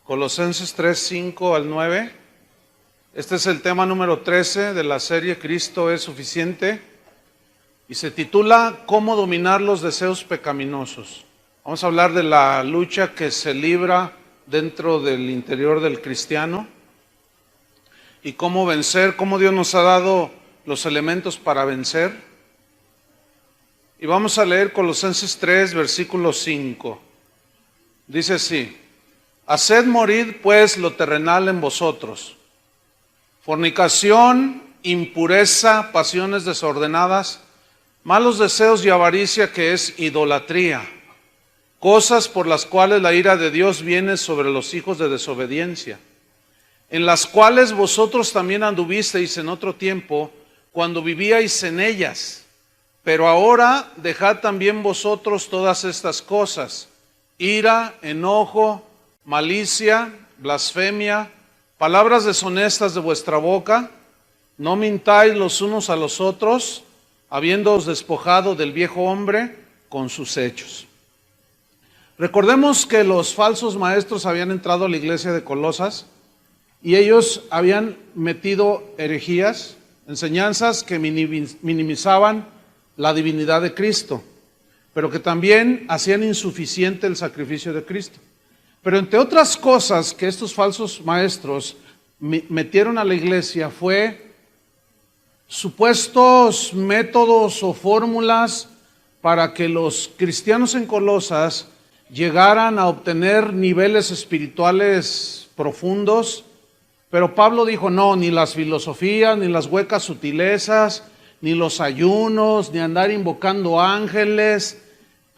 Colosenses 3, 5 al 9. Este es el tema número 13 de la serie Cristo es suficiente y se titula ¿Cómo dominar los deseos pecaminosos? Vamos a hablar de la lucha que se libra dentro del interior del cristiano y cómo vencer, cómo Dios nos ha dado los elementos para vencer. Y vamos a leer Colosenses 3, versículo 5. Dice así: haced morir pues lo terrenal en vosotros: fornicación, impureza, pasiones desordenadas, malos deseos y avaricia, que es idolatría, cosas por las cuales la ira de Dios viene sobre los hijos de desobediencia, en las cuales vosotros también anduvisteis en otro tiempo, cuando vivíais en ellas. Pero ahora dejad también vosotros todas estas cosas: ira, enojo, malicia, blasfemia, palabras deshonestas de vuestra boca. No mintáis los unos a los otros, habiéndoos despojado del viejo hombre con sus hechos. Recordemos que los falsos maestros habían entrado a la iglesia de Colosas y ellos habían metido herejías, enseñanzas que minimizaban la divinidad de Cristo, pero que también hacían insuficiente el sacrificio de Cristo. Pero entre otras cosas que estos falsos maestros metieron a la iglesia fue supuestos métodos o fórmulas para que los cristianos en Colosas llegaran a obtener niveles espirituales profundos. Pero Pablo dijo: no, ni las filosofías, ni las huecas sutilezas, ni los ayunos, ni andar invocando ángeles,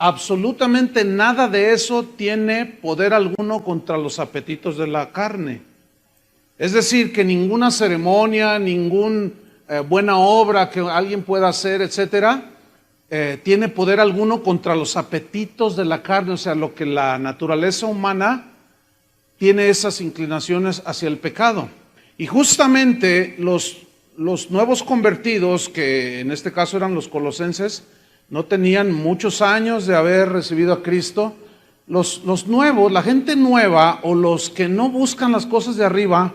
absolutamente nada de eso tiene poder alguno contra los apetitos de la carne. Es decir, que ninguna ceremonia, ninguna buena obra que alguien pueda hacer, etcétera, tiene poder alguno contra los apetitos de la carne. O sea, lo que la naturaleza humana tiene, esas inclinaciones hacia el pecado. Y justamente los nuevos convertidos, que en este caso eran los colosenses, no tenían muchos años de haber recibido a Cristo. Los nuevos, la gente nueva, o los que no buscan las cosas de arriba,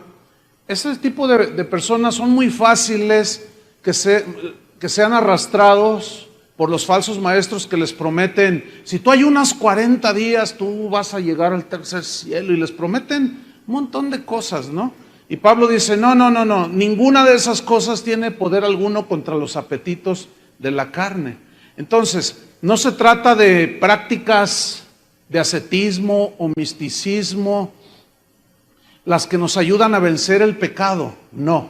ese tipo de personas son muy fáciles que sean arrastrados por los falsos maestros que les prometen: si tú ayunas 40 días, tú vas a llegar al tercer cielo, y les prometen un montón de cosas, ¿no? Y Pablo dice: no, ninguna de esas cosas tiene poder alguno contra los apetitos de la carne. Entonces, no se trata de prácticas de ascetismo o misticismo las que nos ayudan a vencer el pecado, no.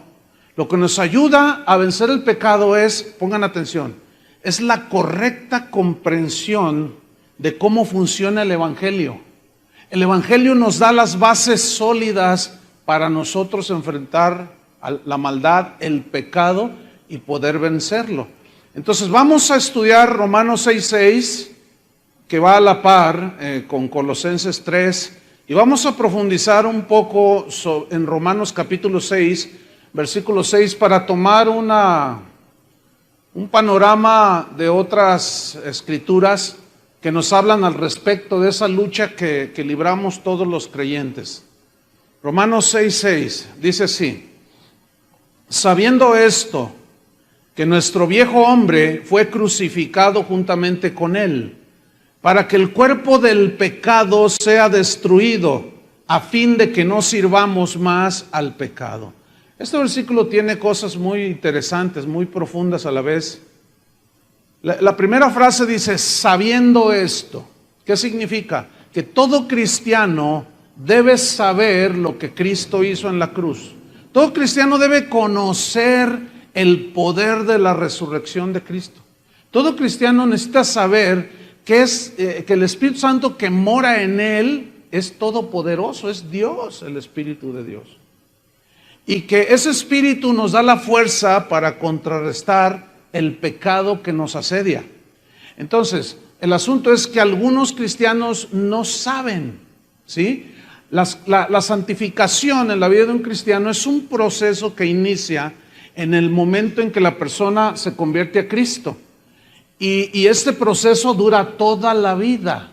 Lo que nos ayuda a vencer el pecado es, pongan atención, es la correcta comprensión de cómo funciona el Evangelio. El Evangelio nos da las bases sólidas para nosotros enfrentar la maldad, el pecado, y poder vencerlo. Entonces vamos a estudiar Romanos 6:6, que va a la par con Colosenses 3, y vamos a profundizar un poco en Romanos capítulo 6, versículo 6, para tomar un panorama de otras escrituras que nos hablan al respecto de esa lucha que libramos todos los creyentes. Romanos 6:6 dice así: sabiendo esto, que nuestro viejo hombre fue crucificado juntamente con él, para que el cuerpo del pecado sea destruido, a fin de que no sirvamos más al pecado. Este versículo tiene cosas muy interesantes, muy profundas a la vez. La primera frase dice: sabiendo esto. ¿Qué significa? Que todo cristiano debe saber lo que Cristo hizo en la cruz. Todo cristiano debe conocer el poder de la resurrección de Cristo. Todo cristiano necesita saber que el Espíritu Santo que mora en él es todopoderoso, es Dios, el Espíritu de Dios. Y que ese Espíritu nos da la fuerza para contrarrestar el pecado que nos asedia. Entonces, el asunto es que algunos cristianos no saben, ¿sí? La santificación en la vida de un cristiano es un proceso que inicia en el momento en que la persona se convierte a Cristo. Y este proceso dura toda la vida.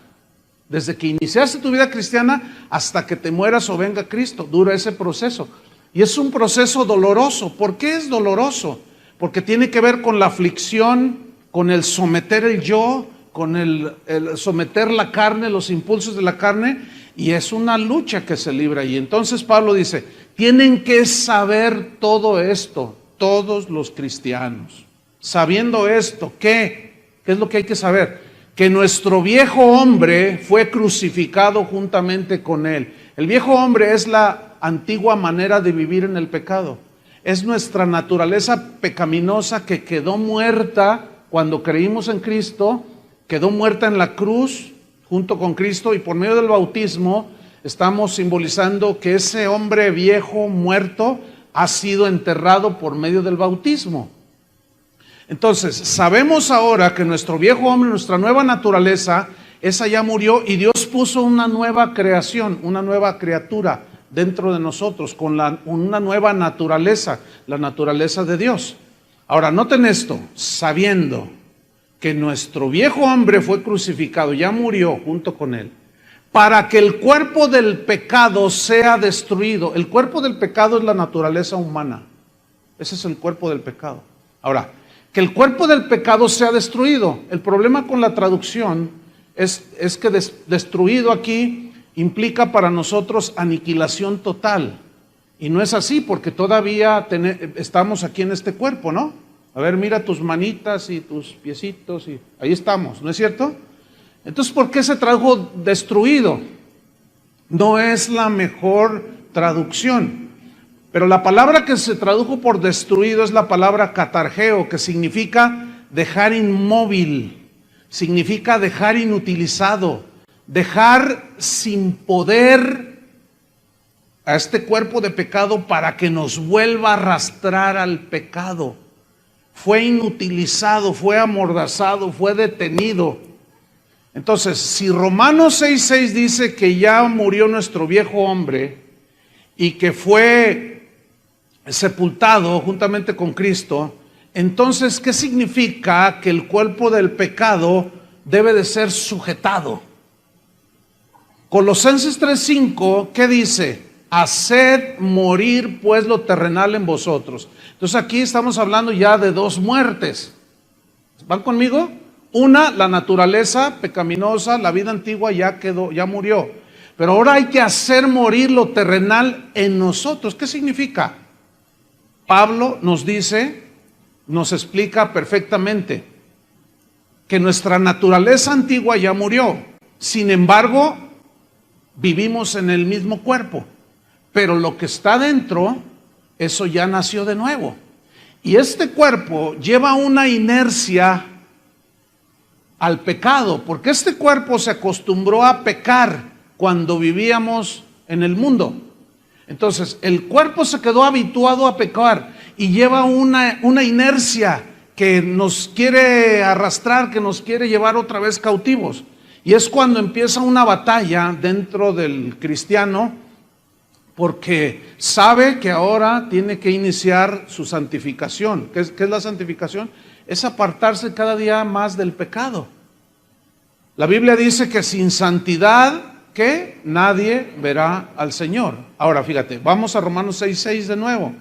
Desde que iniciaste tu vida cristiana hasta que te mueras o venga Cristo, dura ese proceso. Y es un proceso doloroso. ¿Por qué es doloroso? Porque tiene que ver con la aflicción, con el someter el yo, con el someter la carne, los impulsos de la carne, y es una lucha que se libra. Y entonces Pablo dice, tienen que saber todo esto, todos los cristianos. Sabiendo esto, ¿qué? ¿Qué es lo que hay que saber? Que nuestro viejo hombre fue crucificado juntamente con él. El viejo hombre es la antigua manera de vivir en el pecado. Es nuestra naturaleza pecaminosa que quedó muerta cuando creímos en Cristo, quedó muerta en la cruz junto con Cristo, y por medio del bautismo estamos simbolizando que ese hombre viejo muerto ha sido enterrado por medio del bautismo. Entonces, sabemos ahora que nuestro viejo hombre, nuestra nueva naturaleza, esa ya murió, y Dios puso una nueva creación, una nueva criatura dentro de nosotros, con una nueva naturaleza, la naturaleza de Dios. Ahora, noten esto, sabiendo que nuestro viejo hombre fue crucificado, ya murió junto con él, para que el cuerpo del pecado sea destruido. El cuerpo del pecado es la naturaleza humana. Ese es el cuerpo del pecado. Ahora, que el cuerpo del pecado sea destruido. El problema con la traducción es que destruido aquí implica para nosotros aniquilación total. Y no es así, porque todavía estamos aquí en este cuerpo, ¿no? A ver, mira tus manitas y tus piecitos, y ahí estamos, ¿no es cierto? Entonces, ¿por qué se tradujo destruido? No es la mejor traducción. Pero la palabra que se tradujo por destruido es la palabra katargeo, que significa dejar inmóvil, significa dejar inutilizado, dejar sin poder a este cuerpo de pecado para que nos vuelva a arrastrar al pecado. Fue inutilizado, fue amordazado, fue detenido. Entonces, si Romanos 6:6 dice que ya murió nuestro viejo hombre y que fue sepultado juntamente con Cristo, entonces, ¿qué significa que el cuerpo del pecado debe de ser sujetado? Colosenses 3:5, ¿qué dice? Haced morir pues lo terrenal en vosotros. Entonces aquí estamos hablando ya de dos muertes. ¿Van conmigo? Una, la naturaleza pecaminosa, la vida antigua ya quedó, ya murió. Pero ahora hay que hacer morir lo terrenal en nosotros. ¿Qué significa? Pablo nos dice, nos explica perfectamente que nuestra naturaleza antigua ya murió. Sin embargo, vivimos en el mismo cuerpo. Pero lo que está dentro, eso ya nació de nuevo. Y este cuerpo lleva una inercia al pecado, porque este cuerpo se acostumbró a pecar cuando vivíamos en el mundo. Entonces, el cuerpo se quedó habituado a pecar y lleva una inercia que nos quiere arrastrar, que nos quiere llevar otra vez cautivos. Y es cuando empieza una batalla dentro del cristiano, porque sabe que ahora tiene que iniciar su santificación. ¿Qué es la santificación? Es apartarse cada día más del pecado. La Biblia dice que sin santidad, ¿qué? Nadie verá al Señor. Ahora fíjate, vamos a Romanos 6:6 de nuevo.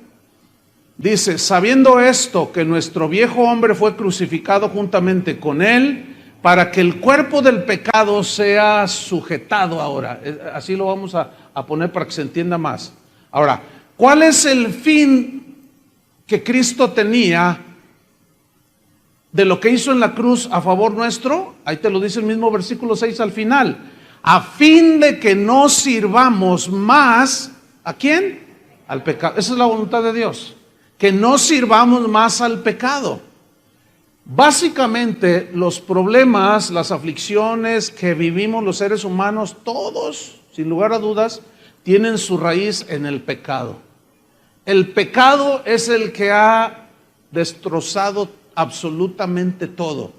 Dice, sabiendo esto, que nuestro viejo hombre fue crucificado juntamente con él, para que el cuerpo del pecado sea sujetado ahora. Así lo vamos a poner para que se entienda más. Ahora, ¿cuál es el fin que Cristo tenía de lo que hizo en la cruz a favor nuestro? Ahí te lo dice el mismo versículo 6 al final. A fin de que no sirvamos más, ¿a quién? Al pecado. Esa es la voluntad de Dios. Que no sirvamos más al pecado. Básicamente, los problemas, las aflicciones que vivimos los seres humanos, todos, sin lugar a dudas, tienen su raíz en el pecado. El pecado es el que ha destrozado absolutamente todo.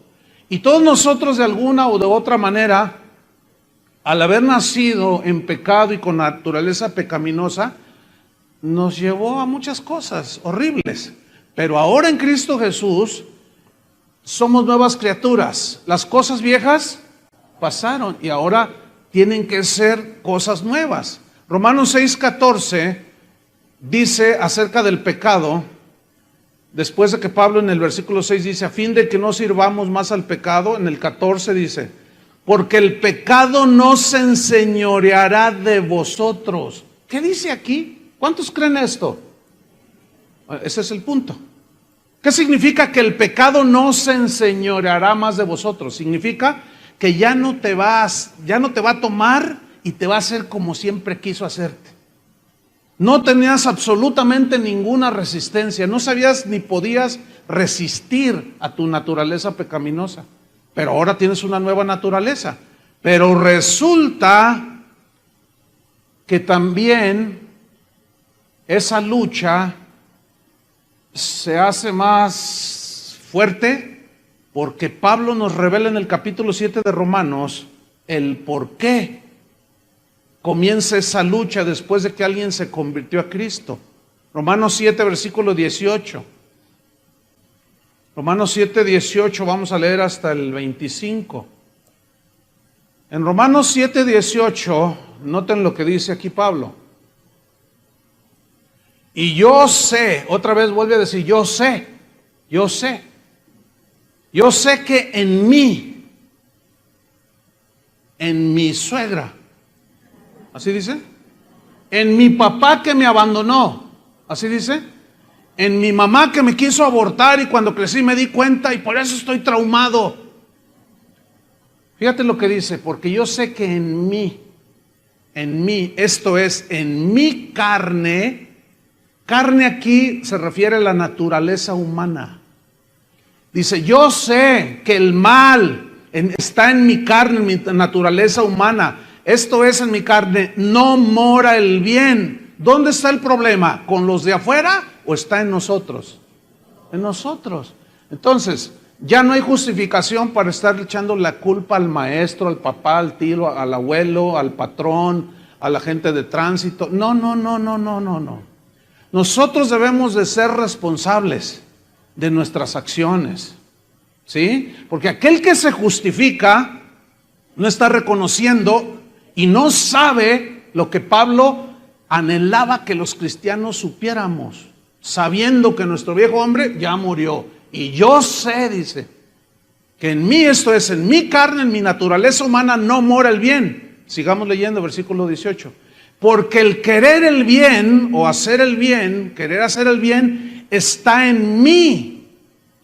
Y todos nosotros, de alguna o de otra manera, al haber nacido en pecado y con naturaleza pecaminosa, nos llevó a muchas cosas horribles. Pero ahora en Cristo Jesús somos nuevas criaturas. Las cosas viejas pasaron y ahora tienen que ser cosas nuevas. Romanos 6:14 dice acerca del pecado, después de que Pablo en el versículo 6 dice, a fin de que no sirvamos más al pecado, en el 14 dice, porque el pecado no se enseñoreará de vosotros. ¿Qué dice aquí? ¿Cuántos creen esto? Ese es el punto. ¿Qué significa que el pecado no se enseñoreará más de vosotros? Significa que ya no te va a tomar y te va a hacer como siempre quiso hacerte. No tenías absolutamente ninguna resistencia, no sabías ni podías resistir a tu naturaleza pecaminosa, pero ahora tienes una nueva naturaleza. Pero resulta que también esa lucha se hace más fuerte porque Pablo nos revela en el capítulo 7 de Romanos el por qué comienza esa lucha después de que alguien se convirtió a Cristo. Romanos 7, versículo 18. Romanos 7, 18, vamos a leer hasta el 25. En Romanos 7, 18, noten lo que dice aquí Pablo. Y yo sé, otra vez vuelve a decir, yo sé que en mí, en mi suegra, ¿así dice? En mi papá que me abandonó, ¿así dice? En mi mamá que me quiso abortar y cuando crecí me di cuenta y por eso estoy traumado. Fíjate lo que dice, porque yo sé que en mí, esto es, en mi carne aquí se refiere a la naturaleza humana. Dice, yo sé que el mal está en mi carne, en mi naturaleza humana. Esto es, en mi carne no mora el bien. ¿Dónde está el problema? ¿Con los de afuera o está en nosotros? En nosotros. Entonces, ya no hay justificación para estar echando la culpa al maestro, al papá, al tío, al abuelo, al patrón, a la gente de tránsito. No. Nosotros debemos de ser responsables de nuestras acciones, ¿sí? Porque aquel que se justifica no está reconociendo y no sabe lo que Pablo anhelaba que los cristianos supiéramos, sabiendo que nuestro viejo hombre ya murió. Y yo sé, dice, que en mí, esto es, en mi carne, en mi naturaleza humana, no mora el bien. Sigamos leyendo, versículo 18. Porque el querer el bien o hacer el bien, querer hacer el bien, está en mí.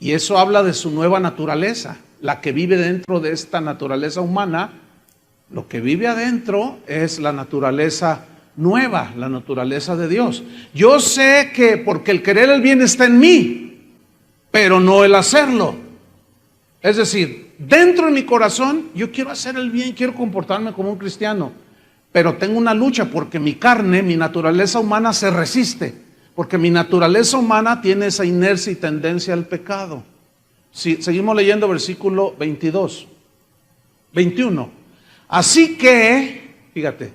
Y eso habla de su nueva naturaleza, la que vive dentro de esta naturaleza humana. Lo que vive adentro es la naturaleza nueva, la naturaleza de Dios. Yo sé que porque el querer el bien está en mí, pero no el hacerlo. Es decir, dentro de mi corazón yo quiero hacer el bien, quiero comportarme como un cristiano, pero tengo una lucha porque mi carne, mi naturaleza humana se resiste, porque mi naturaleza humana tiene esa inercia y tendencia al pecado. Sí, seguimos leyendo versículo 21. Así que, fíjate,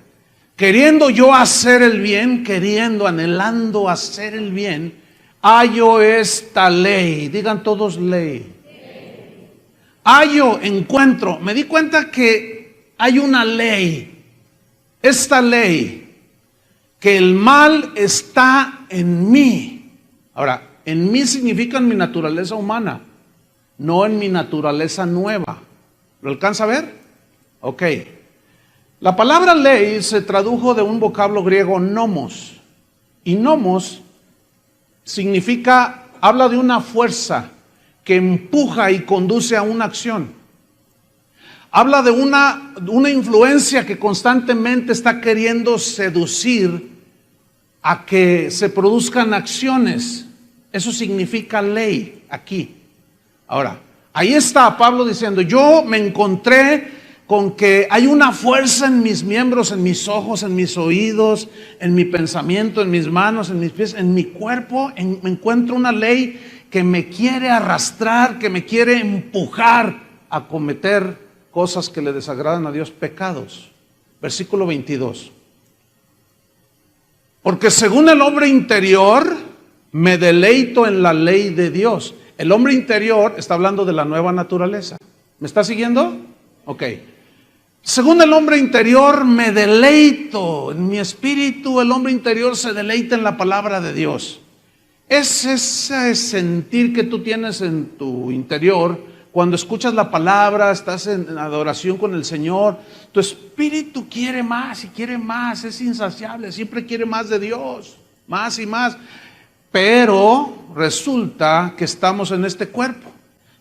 queriendo yo hacer el bien, anhelando hacer el bien, hallo esta ley. Digan todos ley. Hallo, encuentro. Me di cuenta que hay una ley. Esta ley, que el mal está en mí. Ahora, en mí significa en mi naturaleza humana, no en mi naturaleza nueva. ¿Lo alcanza a ver? Ok. La palabra ley se tradujo de un vocablo griego nomos. Y nomos significa, habla de una fuerza que empuja y conduce a una acción. Habla de una influencia que constantemente está queriendo seducir a que se produzcan acciones. Eso significa ley aquí. Ahora, ahí está Pablo diciendo, yo me encontré con que hay una fuerza en mis miembros, en mis ojos, en mis oídos, en mi pensamiento, en mis manos, en mis pies, en mi cuerpo. Me encuentro una ley que me quiere arrastrar, que me quiere empujar a cometer cosas que le desagradan a Dios, pecados. Versículo 22. Porque según el hombre interior, me deleito en la ley de Dios. El hombre interior está hablando de la nueva naturaleza. ¿Me está siguiendo? Ok. Según el hombre interior me deleito, en mi espíritu el hombre interior se deleita en la palabra de Dios. Es ese sentir que tú tienes en tu interior cuando escuchas la palabra, estás en adoración con el Señor. Tu espíritu quiere más y quiere más, es insaciable, siempre quiere más de Dios, más y más. Pero resulta que estamos en este cuerpo.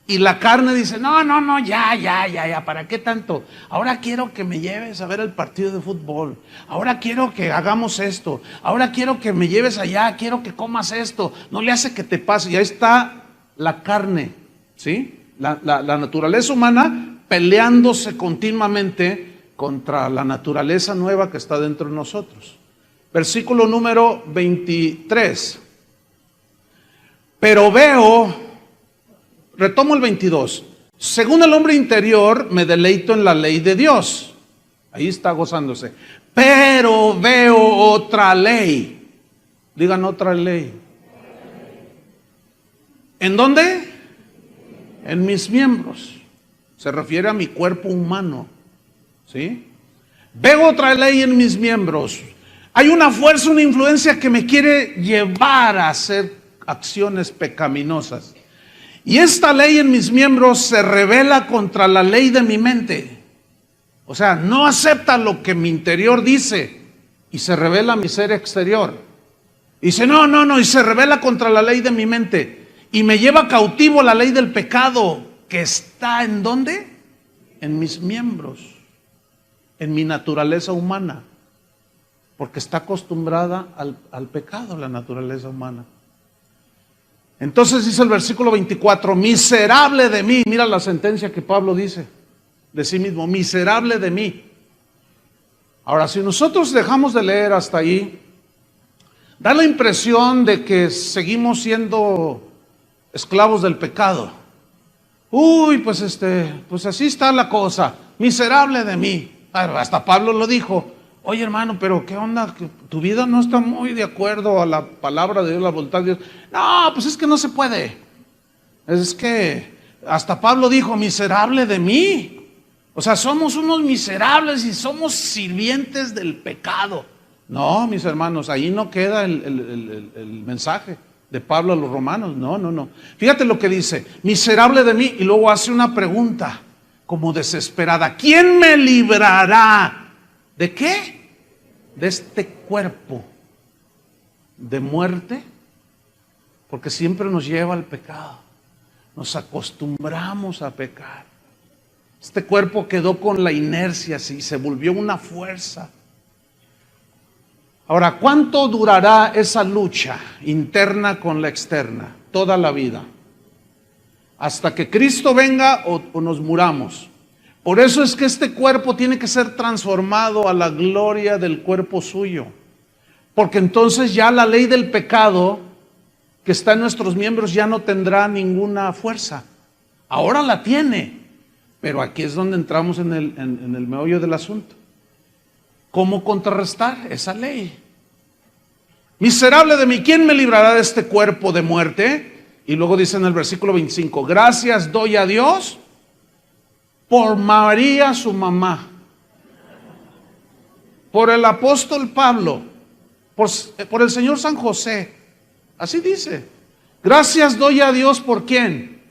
Y la carne dice, no, ya, ¿para qué tanto? Ahora quiero que me lleves a ver el partido de fútbol. Ahora quiero que hagamos esto. Ahora quiero que me lleves allá, quiero que comas esto. No le hace que te pase. Y ahí está la carne, ¿sí? La naturaleza humana peleándose continuamente contra la naturaleza nueva que está dentro de nosotros. Versículo número 23. Pero veo... Retomo el 22. Según el hombre interior, me deleito en la ley de Dios. Ahí está gozándose. Pero veo otra ley. Digan otra ley. ¿En dónde? En mis miembros. Se refiere a mi cuerpo humano. ¿Sí? Veo otra ley en mis miembros. Hay una fuerza, una influencia que me quiere llevar a hacer acciones pecaminosas. Y esta ley en mis miembros se rebela contra la ley de mi mente. O sea, no acepta lo que mi interior dice y se rebela mi ser exterior. Y dice, no, y se rebela contra la ley de mi mente. Y me lleva cautivo la ley del pecado que está ¿en dónde? En mis miembros, en mi naturaleza humana. Porque está acostumbrada al pecado, la naturaleza humana. Entonces dice el versículo 24, miserable de mí. Mira la sentencia que Pablo dice de sí mismo, miserable de mí. Ahora, si nosotros dejamos de leer hasta ahí, da la impresión de que seguimos siendo esclavos del pecado. Uy, pues así está la cosa, miserable de mí. Hasta Pablo lo dijo. Oye, hermano, pero ¿qué onda? Que tu vida no está muy de acuerdo a la palabra de Dios, la voluntad de Dios. No, pues es que no se puede. Es que hasta Pablo dijo, miserable de mí. O sea, somos unos miserables y somos sirvientes del pecado. No, mis hermanos, ahí no queda el mensaje de Pablo a los romanos. No. Fíjate lo que dice, miserable de mí. Y luego hace una pregunta como desesperada. ¿Quién me librará? ¿De qué? De este cuerpo de muerte, porque siempre nos lleva al pecado. Nos acostumbramos a pecar. Este cuerpo quedó con la inercia, sí, se volvió una fuerza. Ahora, ¿cuánto durará esa lucha interna con la externa? Toda la vida. Hasta que Cristo venga o nos muramos. Por eso es que este cuerpo tiene que ser transformado a la gloria del cuerpo suyo. Porque entonces ya la ley del pecado que está en nuestros miembros ya no tendrá ninguna fuerza. Ahora la tiene, pero aquí es donde entramos en el meollo del asunto. ¿Cómo contrarrestar esa ley? Miserable de mí, ¿quién me librará de este cuerpo de muerte? Y luego dice en el versículo 25, gracias doy a Dios por María su mamá, por el apóstol Pablo, por el Señor San José. Así dice. Gracias doy a Dios por ¿quién?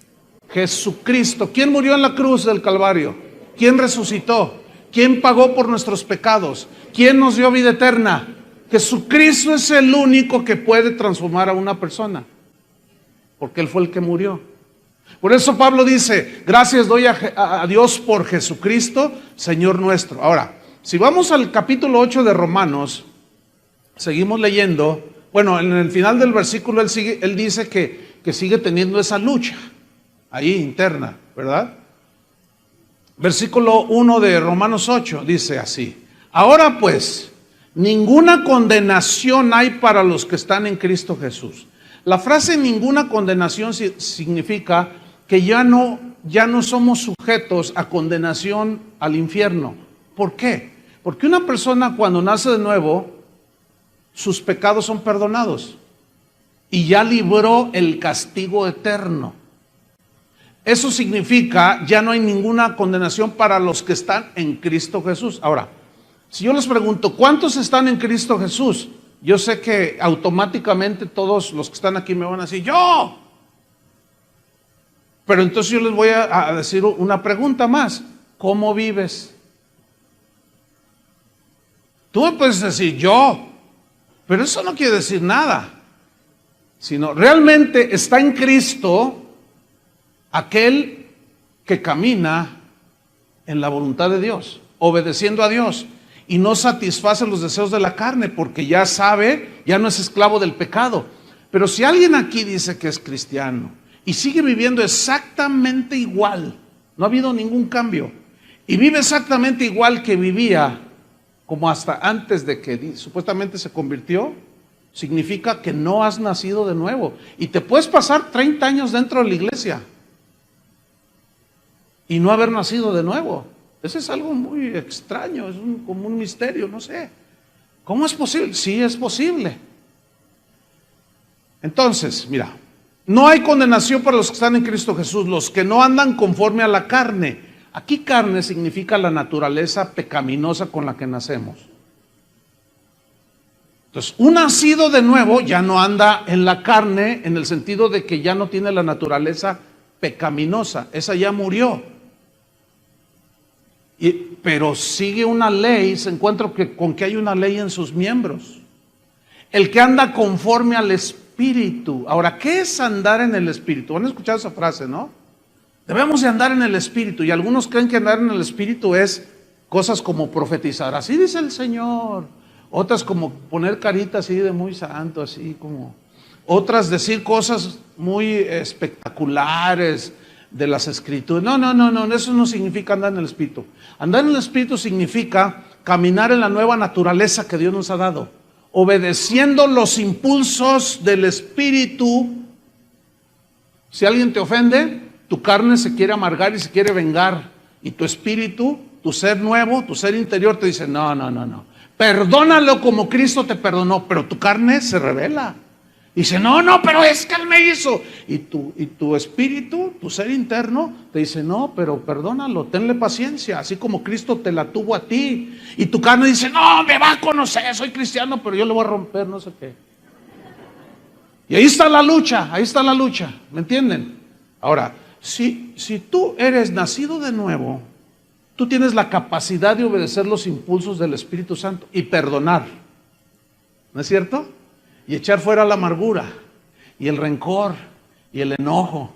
Jesucristo. ¿Quién murió en la cruz del Calvario? ¿Quién resucitó? ¿Quién pagó por nuestros pecados? ¿Quién nos dio vida eterna? Jesucristo es el único que puede transformar a una persona, porque Él fue el que murió. Por eso Pablo dice, gracias doy a Dios por Jesucristo, Señor nuestro. Ahora, si vamos al capítulo 8 de Romanos, seguimos leyendo. Bueno, en el final del versículo él dice que sigue teniendo esa lucha ahí interna, ¿verdad? Versículo 1 de Romanos 8 dice así, ahora pues, ninguna condenación hay para los que están en Cristo Jesús. La frase ninguna condenación significa que ya no somos sujetos a condenación al infierno. ¿Por qué? Porque una persona cuando nace de nuevo, sus pecados son perdonados y ya libró el castigo eterno. Eso significa, ya no hay ninguna condenación para los que están en Cristo Jesús. Ahora, si yo les pregunto, ¿cuántos están en Cristo Jesús? Yo sé que automáticamente todos los que están aquí me van a decir, ¡yo! Pero entonces yo les voy a decir una pregunta más. ¿Cómo vives? Tú me puedes decir, yo, pero eso no quiere decir nada. Sino, realmente está en Cristo aquel que camina en la voluntad de Dios, obedeciendo a Dios, y no satisface los deseos de la carne, porque ya sabe, ya no es esclavo del pecado. Pero si alguien aquí dice que es cristiano y sigue viviendo exactamente igual, no ha habido ningún cambio, y vive exactamente igual que vivía como hasta antes de que supuestamente se convirtió, significa que no has nacido de nuevo. Y te puedes pasar 30 años dentro de la iglesia y no haber nacido de nuevo. Eso es algo muy extraño, es como un misterio, no sé. ¿Cómo es posible? Sí, es posible. Entonces, mira, no hay condenación para los que están en Cristo Jesús, los que no andan conforme a la carne. Aquí carne significa la naturaleza pecaminosa con la que nacemos. Entonces, un nacido de nuevo ya no anda en la carne en el sentido de que ya no tiene la naturaleza pecaminosa, esa ya murió. Pero sigue una ley, se encuentra con que hay una ley en sus miembros. El que anda conforme al Espíritu. Ahora, ¿qué es andar en el Espíritu? ¿Han escuchado esa frase, no? Debemos de andar en el Espíritu, y algunos creen que andar en el Espíritu es cosas como profetizar, así dice el Señor. Otras como poner carita así de muy santo, así como. Otras decir cosas muy espectaculares de las Escrituras. No, eso no significa andar en el Espíritu. Andar en el Espíritu significa caminar en la nueva naturaleza que Dios nos ha dado, obedeciendo los impulsos del Espíritu. Si alguien te ofende, tu carne se quiere amargar y se quiere vengar, y tu espíritu, tu ser nuevo, tu ser interior te dice, no. Perdónalo como Cristo te perdonó, pero tu carne se rebela. Dice, no, pero es que Él me hizo. Y tu espíritu, tu ser interno, te dice, no, pero perdónalo, tenle paciencia, así como Cristo te la tuvo a ti. Y tu carne dice, no, me va a conocer, soy cristiano, pero yo le voy a romper no sé qué. Y ahí está la lucha, ¿me entienden? Ahora, si tú eres nacido de nuevo, tú tienes la capacidad de obedecer los impulsos del Espíritu Santo y perdonar, ¿no es cierto? Y echar fuera la amargura y el rencor y el enojo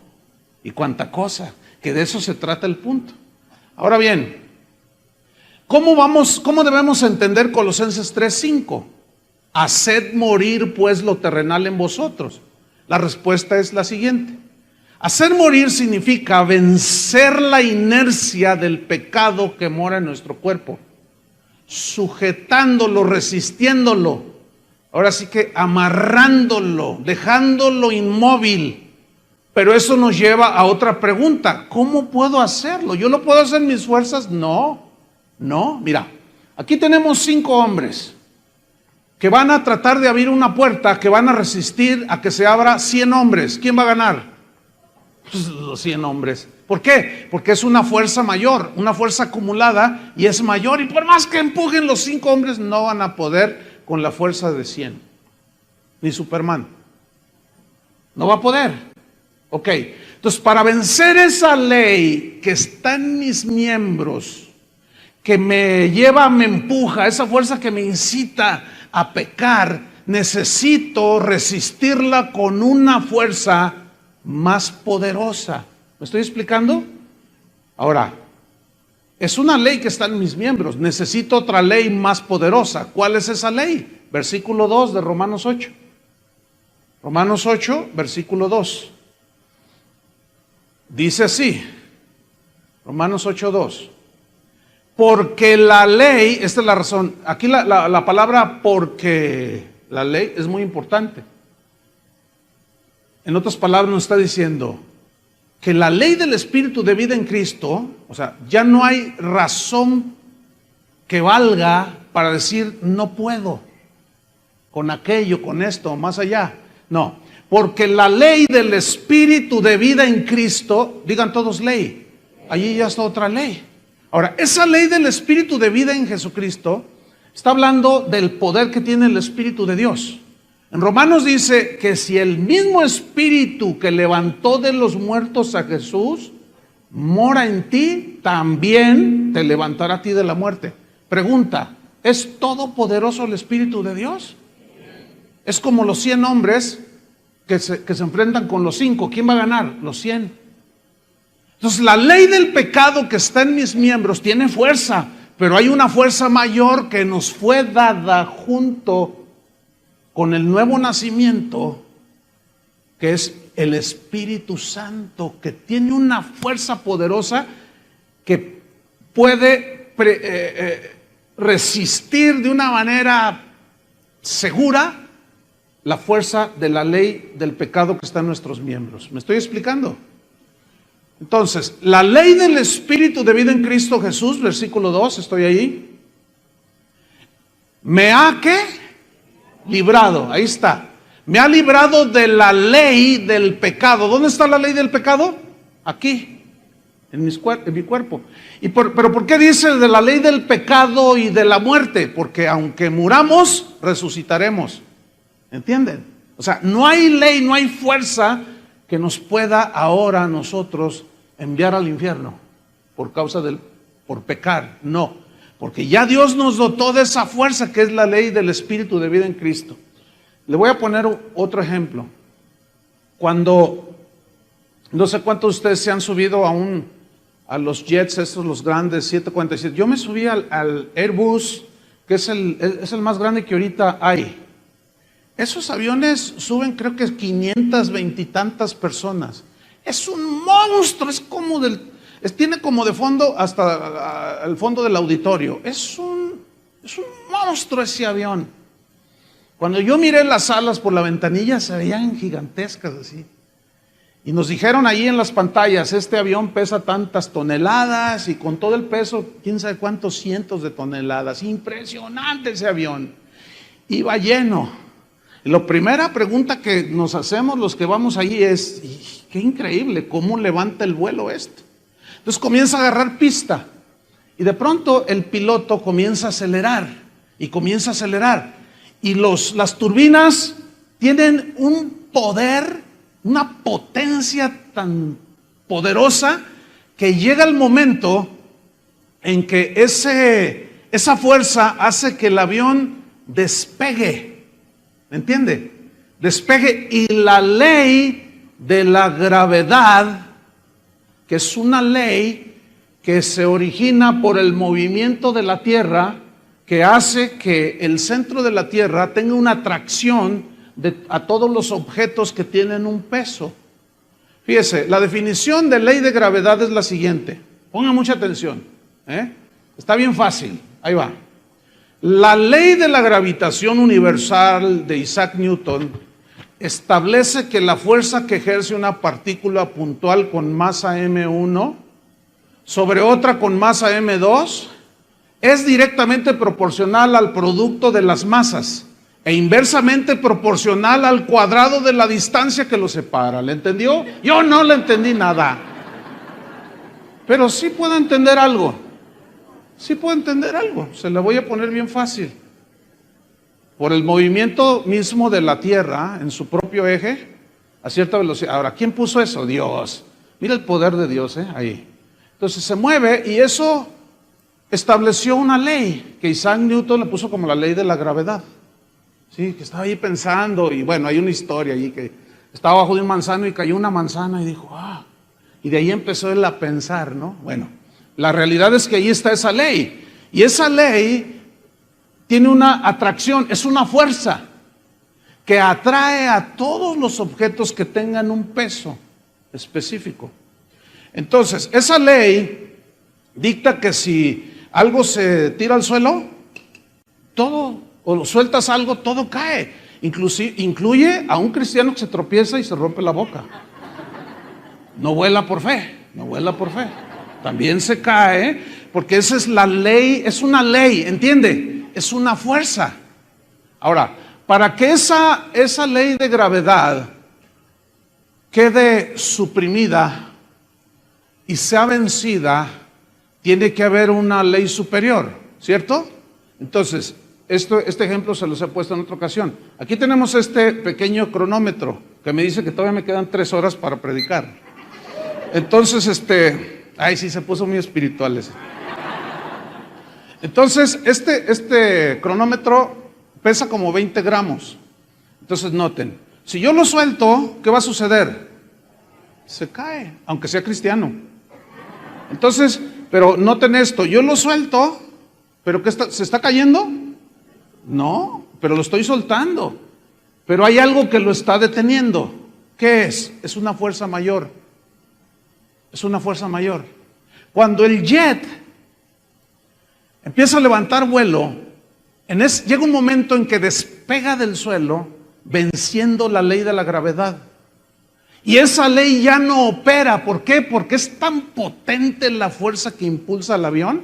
y cuanta cosa, que de eso se trata el punto. Ahora bien, ¿cómo debemos entender Colosenses 3:5? Haced morir pues lo terrenal en vosotros. La respuesta es la siguiente. Hacer morir significa vencer la inercia del pecado que mora en nuestro cuerpo, sujetándolo, resistiéndolo, ahora sí que amarrándolo, dejándolo inmóvil. Pero eso nos lleva a otra pregunta: ¿cómo puedo hacerlo? ¿Yo lo puedo hacer en mis fuerzas? No, mira, aquí tenemos 5 hombres que van a tratar de abrir una puerta, que van a resistir a que se abra 100 hombres. ¿Quién va a ganar? Pues los 100 hombres. ¿Por qué? Porque es una fuerza mayor, una fuerza acumulada, y es mayor, y por más que empujen los 5 hombres, no van a poder con la fuerza de 100. Ni Superman. No va a poder. Ok, entonces para vencer esa ley que está en mis miembros, que me lleva, me empuja, esa fuerza que me incita a pecar, necesito resistirla con una fuerza más poderosa. ¿Me estoy explicando? Ahora, es una ley que está en mis miembros. Necesito otra ley más poderosa. ¿Cuál es esa ley? Versículo 2 de Romanos 8. Romanos 8, versículo 2. Dice así, Romanos 8:2. Porque la ley, esta es la razón, aquí la palabra porque la ley es muy importante. En otras palabras nos está diciendo que la ley del Espíritu de vida en Cristo, o sea, ya no hay razón que valga para decir no puedo con aquello, con esto, más allá. No, Porque la ley del Espíritu de vida en Cristo, digan todos ley, allí ya está otra ley. Ahora, esa ley del Espíritu de vida en Jesucristo está hablando del poder que tiene el Espíritu de Dios. En Romanos dice que si el mismo Espíritu que levantó de los muertos a Jesús mora en ti, también te levantará a ti de la muerte. Pregunta, ¿es todopoderoso el Espíritu de Dios? Es como los 100 hombres que se enfrentan con los 5. ¿Quién va a ganar? Los 100. Entonces la ley del pecado que está en mis miembros tiene fuerza, pero hay una fuerza mayor que nos fue dada junto con el nuevo nacimiento, que es el Espíritu Santo, que tiene una fuerza poderosa que puede resistir de una manera segura la fuerza de la ley del pecado que está en nuestros miembros. ¿Me estoy explicando? Entonces, la ley del Espíritu de vida en Cristo Jesús, versículo 2, estoy ahí. ¿Me ha qué? Librado, ahí está. Me ha librado de la ley del pecado. ¿Dónde está la ley del pecado? Aquí, en mi cuerpo. ¿Pero por qué dice de la ley del pecado y de la muerte? Porque aunque muramos, resucitaremos. ¿Entienden? O sea, no hay ley, no hay fuerza que nos pueda ahora a nosotros enviar al infierno por pecar. No, porque ya Dios nos dotó de esa fuerza que es la ley del Espíritu de vida en Cristo. Le voy a poner otro ejemplo. Cuando, no sé cuántos de ustedes se han subido a los jets, estos los grandes, 747. Yo me subí al Airbus, que es el más grande que ahorita hay. Esos aviones suben creo que 520 y tantas personas. Es un monstruo, tiene como de fondo hasta el fondo del auditorio. Es un monstruo ese avión. Cuando yo miré las alas por la ventanilla se veían gigantescas así. Y nos dijeron ahí en las pantallas, este avión pesa tantas toneladas y con todo el peso, quién sabe cuántos cientos de toneladas. Impresionante ese avión. Iba lleno. Y la primera pregunta que nos hacemos los que vamos allí es, qué increíble, ¿cómo levanta el vuelo esto? Entonces comienza a agarrar pista y de pronto el piloto comienza a acelerar y comienza a acelerar. Y las turbinas tienen un poder, una potencia tan poderosa que llega el momento en que esa fuerza hace que el avión despegue. ¿Me entiende? Despegue. Y la ley de la gravedad, que es una ley que se origina por el movimiento de la Tierra, que hace que el centro de la Tierra tenga una atracción a todos los objetos que tienen un peso. Fíjese, la definición de ley de gravedad es la siguiente. Pongan mucha atención. Está bien fácil. Ahí va. La ley de la gravitación universal de Isaac Newton establece que la fuerza que ejerce una partícula puntual con masa m1 sobre otra con masa m2 es directamente proporcional al producto de las masas e inversamente proporcional al cuadrado de la distancia que los separa. ¿Le entendió? Yo no le entendí nada. Pero sí puedo entender algo. Sí puedo entender algo, se lo voy a poner bien fácil. Por el movimiento mismo de la Tierra en su propio eje, a cierta velocidad. Ahora, ¿quién puso eso? Dios. Mira el poder de Dios, ahí. Entonces se mueve y eso estableció una ley que Isaac Newton le puso como la ley de la gravedad. Sí, que estaba ahí pensando y bueno, hay una historia ahí que estaba bajo de un manzano y cayó una manzana y dijo, y de ahí empezó él a pensar, ¿no? Bueno. La realidad es que ahí está esa ley. Y esa ley tiene una atracción, es una fuerza que atrae a todos los objetos que tengan un peso específico. Entonces, esa ley dicta que si algo se tira al suelo, todo, o sueltas algo, todo cae. Incluye a un cristiano que se tropieza y se rompe la boca. No vuela por fe, no vuela por fe. También se cae, porque esa es la ley, es una ley, ¿entiende? Es una fuerza. Ahora, para que esa ley de gravedad quede suprimida y sea vencida, tiene que haber una ley superior, ¿cierto? Entonces, este ejemplo se los he puesto en otra ocasión. Aquí tenemos este pequeño cronómetro que me dice que todavía me quedan 3 horas para predicar. Entonces, ay, sí, se puso muy espiritual ese. Entonces, este cronómetro pesa como 20 gramos. Entonces, noten, si yo lo suelto, ¿qué va a suceder? Se cae, aunque sea cristiano. Entonces, pero noten esto, yo lo suelto, pero ¿qué ¿se está cayendo? No, pero lo estoy soltando. Pero hay algo que lo está deteniendo. ¿Qué es? Es una fuerza mayor. Es una fuerza mayor. Cuando el jet empieza a levantar vuelo, llega un momento en que despega del suelo, venciendo la ley de la gravedad. Y esa ley ya no opera. ¿Por qué? Porque es tan potente la fuerza que impulsa al avión,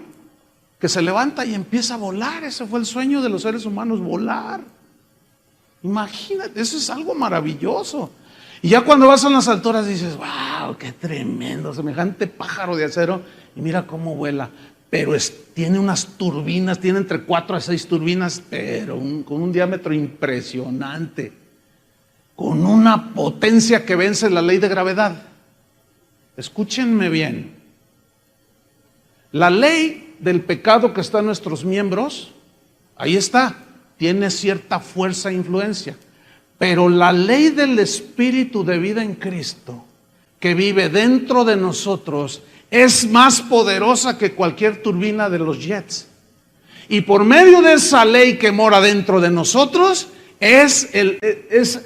que se levanta y empieza a volar. Ese fue el sueño de los seres humanos, volar. Imagínate, eso es algo maravilloso. Y ya cuando vas a las alturas dices, wow, qué tremendo, semejante pájaro de acero, y mira cómo vuela. Pero tiene unas turbinas, tiene entre 4 a 6 turbinas, pero con un diámetro impresionante, con una potencia que vence la ley de gravedad. Escúchenme bien. La ley del pecado que está en nuestros miembros, ahí está, tiene cierta fuerza e influencia. Pero la ley del Espíritu de vida en Cristo, que vive dentro de nosotros, es más poderosa que cualquier turbina de los jets. Y por medio de esa ley que mora dentro de nosotros, es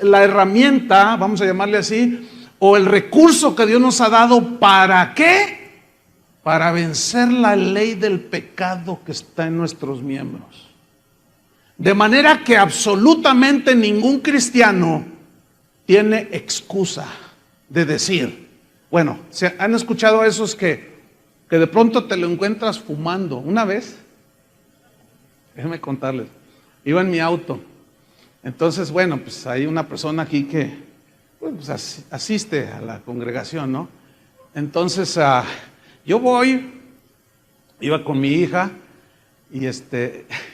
la herramienta, vamos a llamarle así, o el recurso que Dios nos ha dado. ¿Para qué? Para vencer la ley del pecado que está en nuestros miembros. De manera que absolutamente ningún cristiano tiene excusa de decir, bueno, ¿se han escuchado a esos que de pronto te lo encuentras fumando? Una vez, déjenme contarles, iba en mi auto. Entonces, bueno, pues hay una persona aquí que pues, asiste a la congregación, ¿no? Entonces, yo iba con mi hija y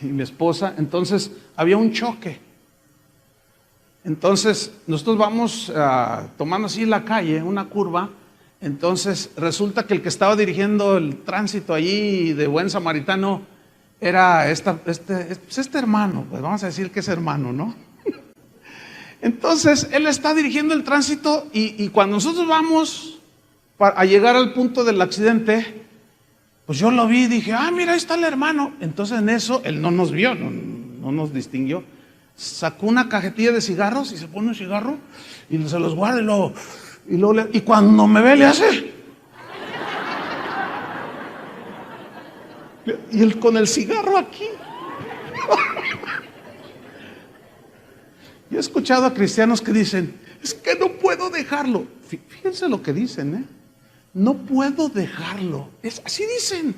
mi esposa. Entonces había un choque. Entonces nosotros vamos tomando así la calle, una curva. Entonces resulta que el que estaba dirigiendo el tránsito allí de buen samaritano era este hermano, pues vamos a decir que es hermano, ¿no? Entonces él está dirigiendo el tránsito y cuando nosotros vamos a llegar al punto del accidente, pues yo lo vi y dije, mira, ahí está el hermano. Entonces en eso, él no nos vio, no nos distinguió. Sacó una cajetilla de cigarros y se pone un cigarro y se los guarda y cuando me ve le hace. Y él con el cigarro aquí. Yo he escuchado a cristianos que dicen, es que no puedo dejarlo. Fíjense lo que dicen, no puedo dejarlo. Así dicen.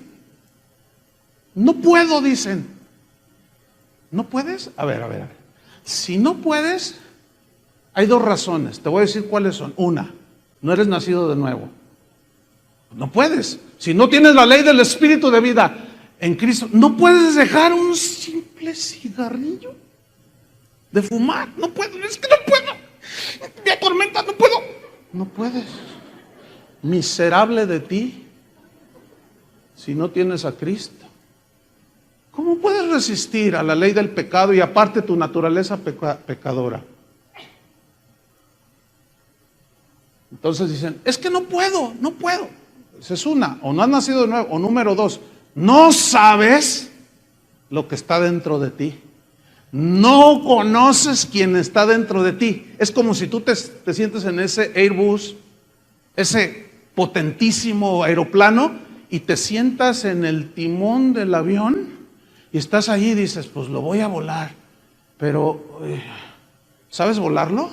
No puedo, dicen. ¿No puedes? A ver. Si no puedes, hay 2 razones. Te voy a decir cuáles son. Una, no eres nacido de nuevo. No puedes. Si no tienes la ley del Espíritu de vida en Cristo, no puedes dejar un simple cigarrillo de fumar. No puedo. Es que no puedo. Me atormenta, no puedo. No puedes. Miserable de ti si no tienes a Cristo. ¿Cómo puedes resistir a la ley del pecado y aparte tu naturaleza pecadora? Entonces dicen, es que no puedo. Esa es una, o no has nacido de nuevo, o número 2, no sabes lo que está dentro de ti. No conoces quién está dentro de ti. Es como si tú te sientes en ese Airbus, ese potentísimo aeroplano, y te sientas en el timón del avión y estás allí y dices, pues lo voy a volar, pero ¿sabes volarlo?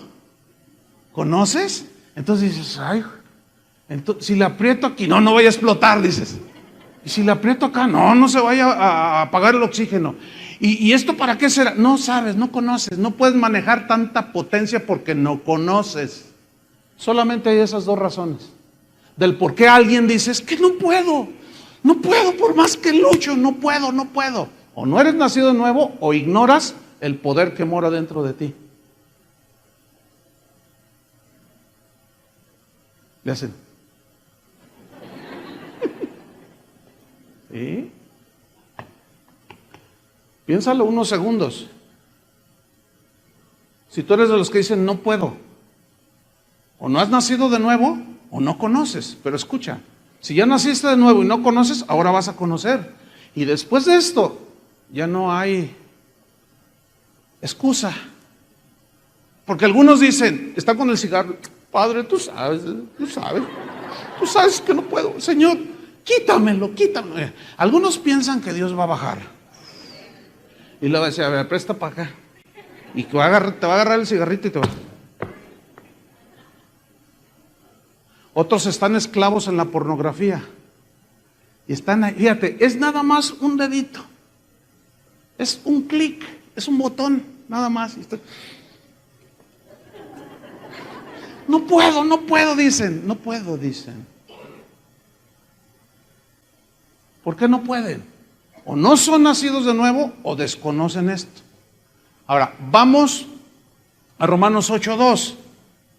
¿Conoces? Entonces dices, ay, si le aprieto aquí, no vaya a explotar, dices. Y si le aprieto acá, no se vaya a apagar el oxígeno. ¿Y esto para qué será? No sabes, no conoces, no puedes manejar tanta potencia porque no conoces. Solamente hay esas dos razones. Del por qué alguien dice, es que no puedo, no puedo, por más que lucho, no puedo, no puedo. O no eres nacido de nuevo o ignoras el poder que mora dentro de ti. Le hacen. ¿Sí? Piénsalo unos segundos. Si tú eres de los que dicen no puedo, o no has nacido de nuevo, o no conoces. Pero escucha, si ya naciste de nuevo y no conoces, ahora vas a conocer. Y después de esto, ya no hay excusa. Porque algunos dicen, está con el cigarro, Padre, tú sabes que no puedo. Señor, quítamelo. Algunos piensan que Dios va a bajar. Y le va a decir, a ver, presta para acá. Y te va a agarrar el cigarrito y te va. Otros están esclavos en la pornografía. Y están ahí, fíjate, es nada más un dedito. Es un clic, es un botón, nada más. No puedo, dicen. No puedo, dicen. ¿Por qué no pueden? O no son nacidos de nuevo o desconocen esto. Ahora, vamos a Romanos 8:2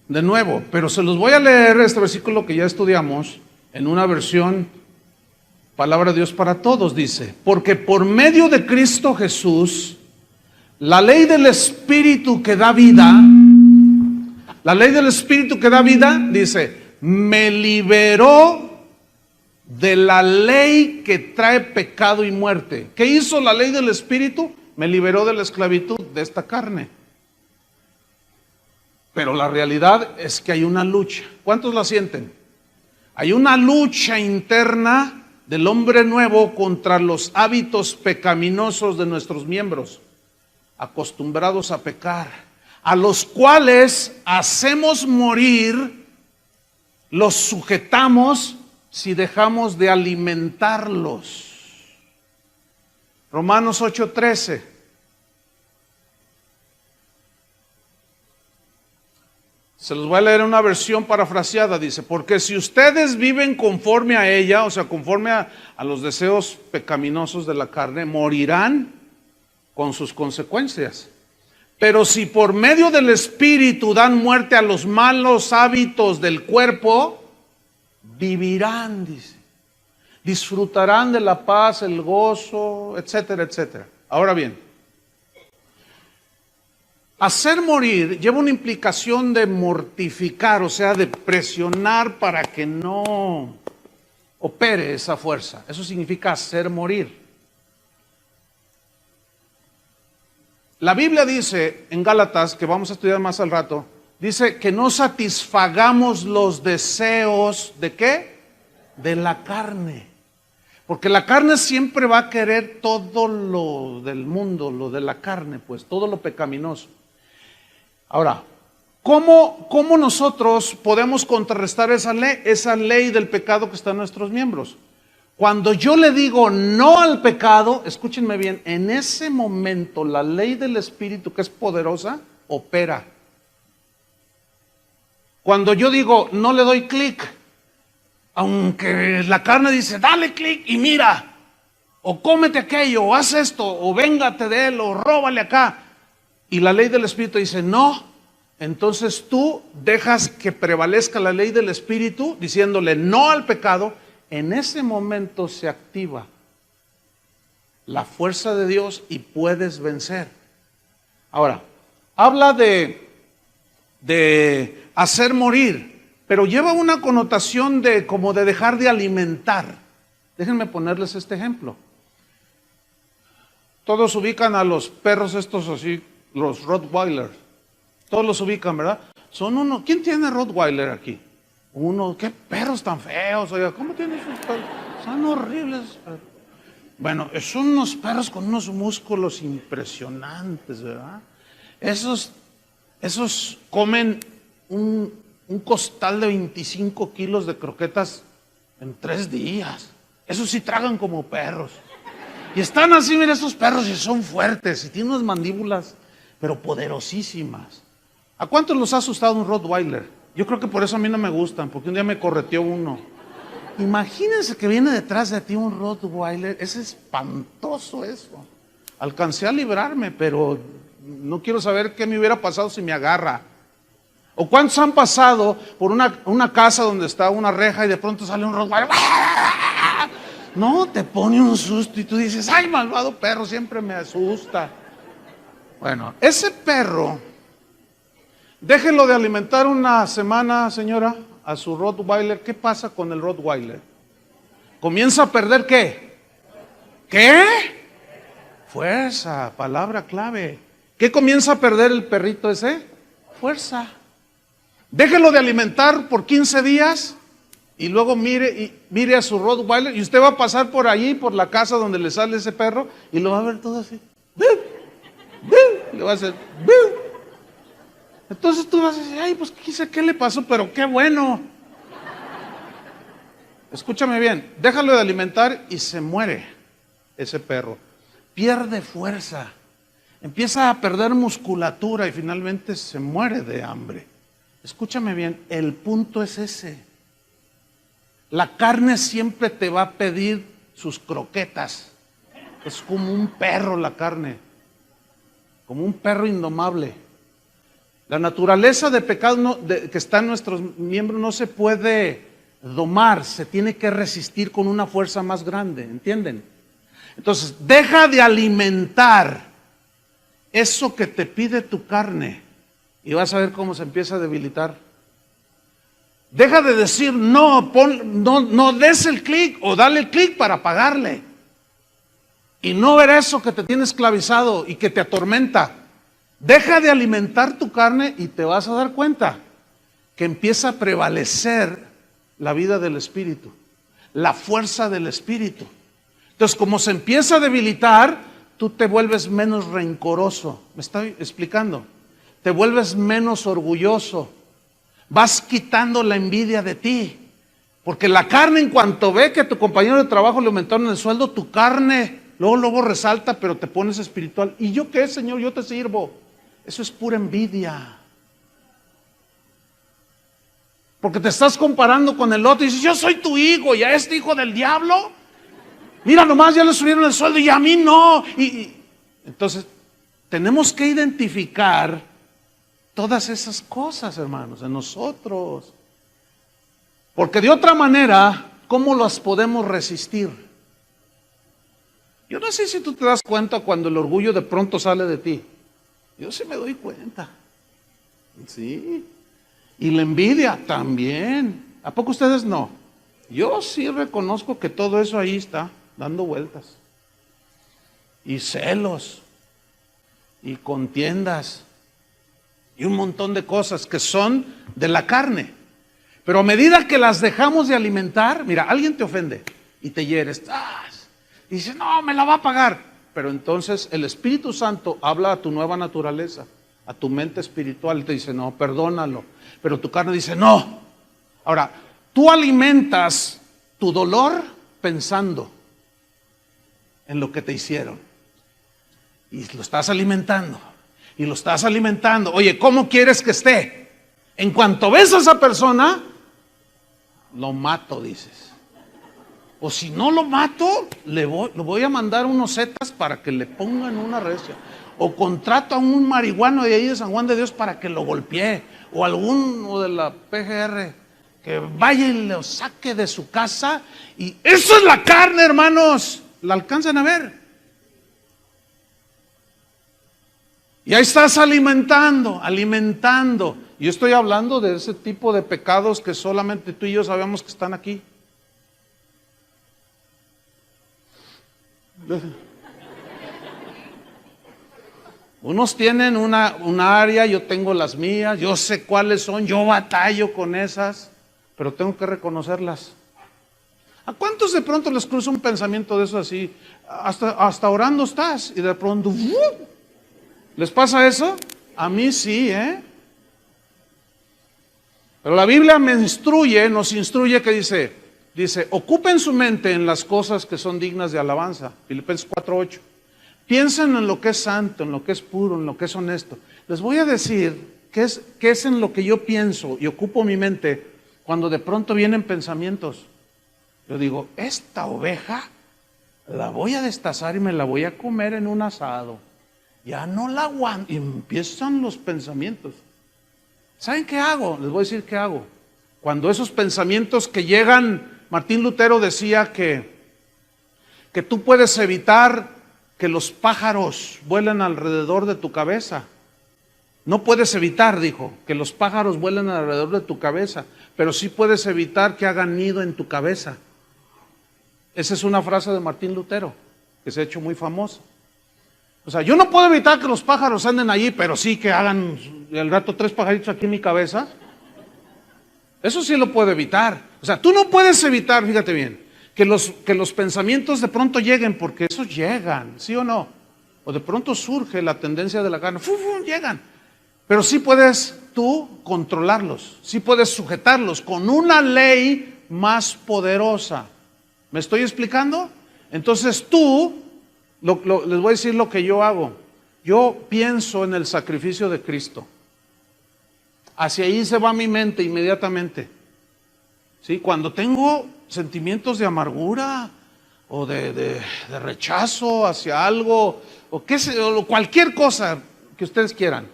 de nuevo, pero se los voy a leer este versículo que ya estudiamos en una versión Palabra de Dios para Todos. Dice, porque por medio de Cristo Jesús, la ley del Espíritu que da vida, dice, me liberó de la ley que trae pecado y muerte. ¿Qué hizo la ley del Espíritu? Me liberó de la esclavitud de esta carne. Pero la realidad es que hay una lucha. ¿Cuántos la sienten? Hay una lucha interna del hombre nuevo contra los hábitos pecaminosos de nuestros miembros, acostumbrados a pecar, a los cuales hacemos morir, los sujetamos si dejamos de alimentarlos. Romanos 8:13. Se los voy a leer en una versión parafraseada. Dice, porque si ustedes viven conforme a ella, o sea, conforme a los deseos pecaminosos de la carne, morirán con sus consecuencias. Pero si por medio del Espíritu dan muerte a los malos hábitos del cuerpo, vivirán, dice. Disfrutarán de la paz, el gozo, etcétera, etcétera. Ahora bien, hacer morir lleva una implicación de mortificar, o sea, de presionar para que no opere esa fuerza. Eso significa hacer morir. La Biblia dice en Gálatas, que vamos a estudiar más al rato, dice que no satisfagamos los deseos ¿de qué? De la carne. Porque la carne siempre va a querer todo lo del mundo, lo de la carne, pues todo lo pecaminoso. Ahora, ¿cómo nosotros podemos contrarrestar esa ley del pecado que está en nuestros miembros? Cuando yo le digo no al pecado, escúchenme bien, en ese momento la ley del Espíritu, que es poderosa, opera. Cuando yo digo no le doy clic, aunque la carne dice dale clic y mira, o cómete aquello, o haz esto, o véngate de él, o róbale acá, y la ley del Espíritu dice no, entonces tú dejas que prevalezca la ley del Espíritu diciéndole no al pecado. En ese momento se activa la fuerza de Dios y puedes vencer. Ahora, habla de hacer morir, pero lleva una connotación de como de dejar de alimentar. Déjenme ponerles este ejemplo. Todos ubican a los perros estos así, los Rottweiler. Todos los ubican, ¿verdad? Son uno. ¿Quién tiene Rottweiler aquí? Uno. ¿Qué perros tan feos? Oiga, ¿cómo tienen esos perros? Son horribles. Bueno, son unos perros con unos músculos impresionantes, ¿verdad? Esos comen un costal de 25 kilos de croquetas en 3 días. Esos sí tragan como perros. Y están así, mira, esos perros y son fuertes y tienen unas mandíbulas, pero poderosísimas. ¿A cuántos los ha asustado un Rottweiler? Yo creo que por eso a mí no me gustan, porque un día me correteó uno. Imagínense que viene detrás de ti un Rottweiler, es espantoso eso. Alcancé a librarme, pero no quiero saber qué me hubiera pasado si me agarra. ¿O cuántos han pasado por una casa donde está una reja y de pronto sale un Rottweiler? No, te pone un susto y tú dices, ay, malvado perro, siempre me asusta. Bueno, ese perro, déjelo de alimentar una semana, señora, a su Rottweiler. ¿Qué pasa con el Rottweiler? Comienza a perder ¿qué? ¿Qué? Fuerza, palabra clave. ¿Qué comienza a perder el perrito ese? Fuerza. Déjelo de alimentar por 15 días y luego mire a su Rottweiler y usted va a pasar por allí, por la casa donde le sale ese perro y lo va a ver todo así. Le va a hacer. Entonces tú vas a decir, ay, pues qué le pasó, pero qué bueno. Escúchame bien, déjalo de alimentar y se muere ese perro. Pierde fuerza, empieza a perder musculatura y finalmente se muere de hambre. Escúchame bien, el punto es ese. La carne siempre te va a pedir sus croquetas. Es como un perro la carne, como un perro indomable. La naturaleza de pecado que está en nuestros miembros no se puede domar, se tiene que resistir con una fuerza más grande, ¿entienden? Entonces, deja de alimentar eso que te pide tu carne y vas a ver cómo se empieza a debilitar. Deja de decir no des el clic o dale el clic para pagarle. Y no ver eso que te tiene esclavizado y que te atormenta. Deja de alimentar tu carne y te vas a dar cuenta que empieza a prevalecer la vida del Espíritu, la fuerza del Espíritu. Entonces, como se empieza a debilitar, tú te vuelves menos rencoroso. ¿Me estoy explicando? Te vuelves menos orgulloso. Vas quitando la envidia de ti. Porque la carne, en cuanto ve que a tu compañero de trabajo le aumentaron el sueldo, tu carne luego resalta, pero te pones espiritual. ¿Y yo qué, Señor? Yo te sirvo. Eso es pura envidia. Porque te estás comparando con el otro y dices, yo soy tu hijo y a este hijo del diablo, mira nomás, ya le subieron el sueldo y a mí no. Entonces, tenemos que identificar todas esas cosas, hermanos, en nosotros. Porque de otra manera, ¿cómo las podemos resistir? Yo no sé si tú te das cuenta cuando el orgullo de pronto sale de ti. Yo sí me doy cuenta. Sí. Y la envidia también. ¿A poco ustedes no? Yo sí reconozco que todo eso ahí está dando vueltas. Y celos. Y contiendas. Y un montón de cosas que son de la carne. Pero a medida que las dejamos de alimentar, mira, alguien te ofende y te hieres. Y dices, no, me la va a pagar. Pero entonces el Espíritu Santo habla a tu nueva naturaleza, a tu mente espiritual, y te dice, no, perdónalo. Pero tu carne dice, no. Ahora, tú alimentas tu dolor pensando en lo que te hicieron. Y lo estás alimentando. Y lo estás alimentando. Oye, ¿cómo quieres que esté? En cuanto ves a esa persona, lo mato, dices. O si no lo mato, lo voy a mandar unos zetas para que le pongan una recia. O contrato a un marihuano de ahí de San Juan de Dios para que lo golpee. O alguno de la PGR que vaya y lo saque de su casa. Y eso es la carne, hermanos. ¿La alcanzan a ver? Y ahí estás alimentando. Yo estoy hablando de ese tipo de pecados que solamente tú y yo sabemos que están aquí. Unos tienen una área, yo tengo las mías, yo sé cuáles son, yo batallo con esas, pero tengo que reconocerlas. ¿A cuántos de pronto les cruza un pensamiento de eso así? Hasta orando estás y de pronto ¿les pasa eso? A mí sí, Pero la Biblia nos instruye que dice, ocupen su mente en las cosas que son dignas de alabanza. Filipenses 4:8. Piensen en lo que es santo, en lo que es puro, en lo que es honesto. Les voy a decir qué es en lo que yo pienso y ocupo mi mente cuando de pronto vienen pensamientos? Yo digo, esta oveja la voy a destazar y me la voy a comer en un asado. Ya no la aguanto. Y empiezan los pensamientos. ¿Saben qué hago? Les voy a decir qué hago. Cuando esos pensamientos que llegan, Martín Lutero decía que tú puedes evitar que los pájaros vuelen alrededor de tu cabeza. No puedes evitar, dijo, que los pájaros vuelen alrededor de tu cabeza, pero sí puedes evitar que hagan nido en tu cabeza. Esa es una frase de Martín Lutero, que se ha hecho muy famosa. O sea, yo no puedo evitar que los pájaros anden allí, pero sí que hagan al rato 3 pajaritos aquí en mi cabeza. Eso sí lo puedo evitar. O sea, tú no puedes evitar, fíjate bien, que los pensamientos de pronto lleguen, porque esos llegan, ¿sí o no? O de pronto surge la tendencia de la carne, ¡fum, fum! Llegan. Pero sí puedes tú controlarlos, sí puedes sujetarlos con una ley más poderosa. ¿Me estoy explicando? Entonces tú, les voy a decir lo que yo hago. Yo pienso en el sacrificio de Cristo. Hacia ahí se va mi mente inmediatamente. ¿Sí? Cuando tengo sentimientos de amargura o de rechazo hacia algo, o cualquier cosa que ustedes quieran,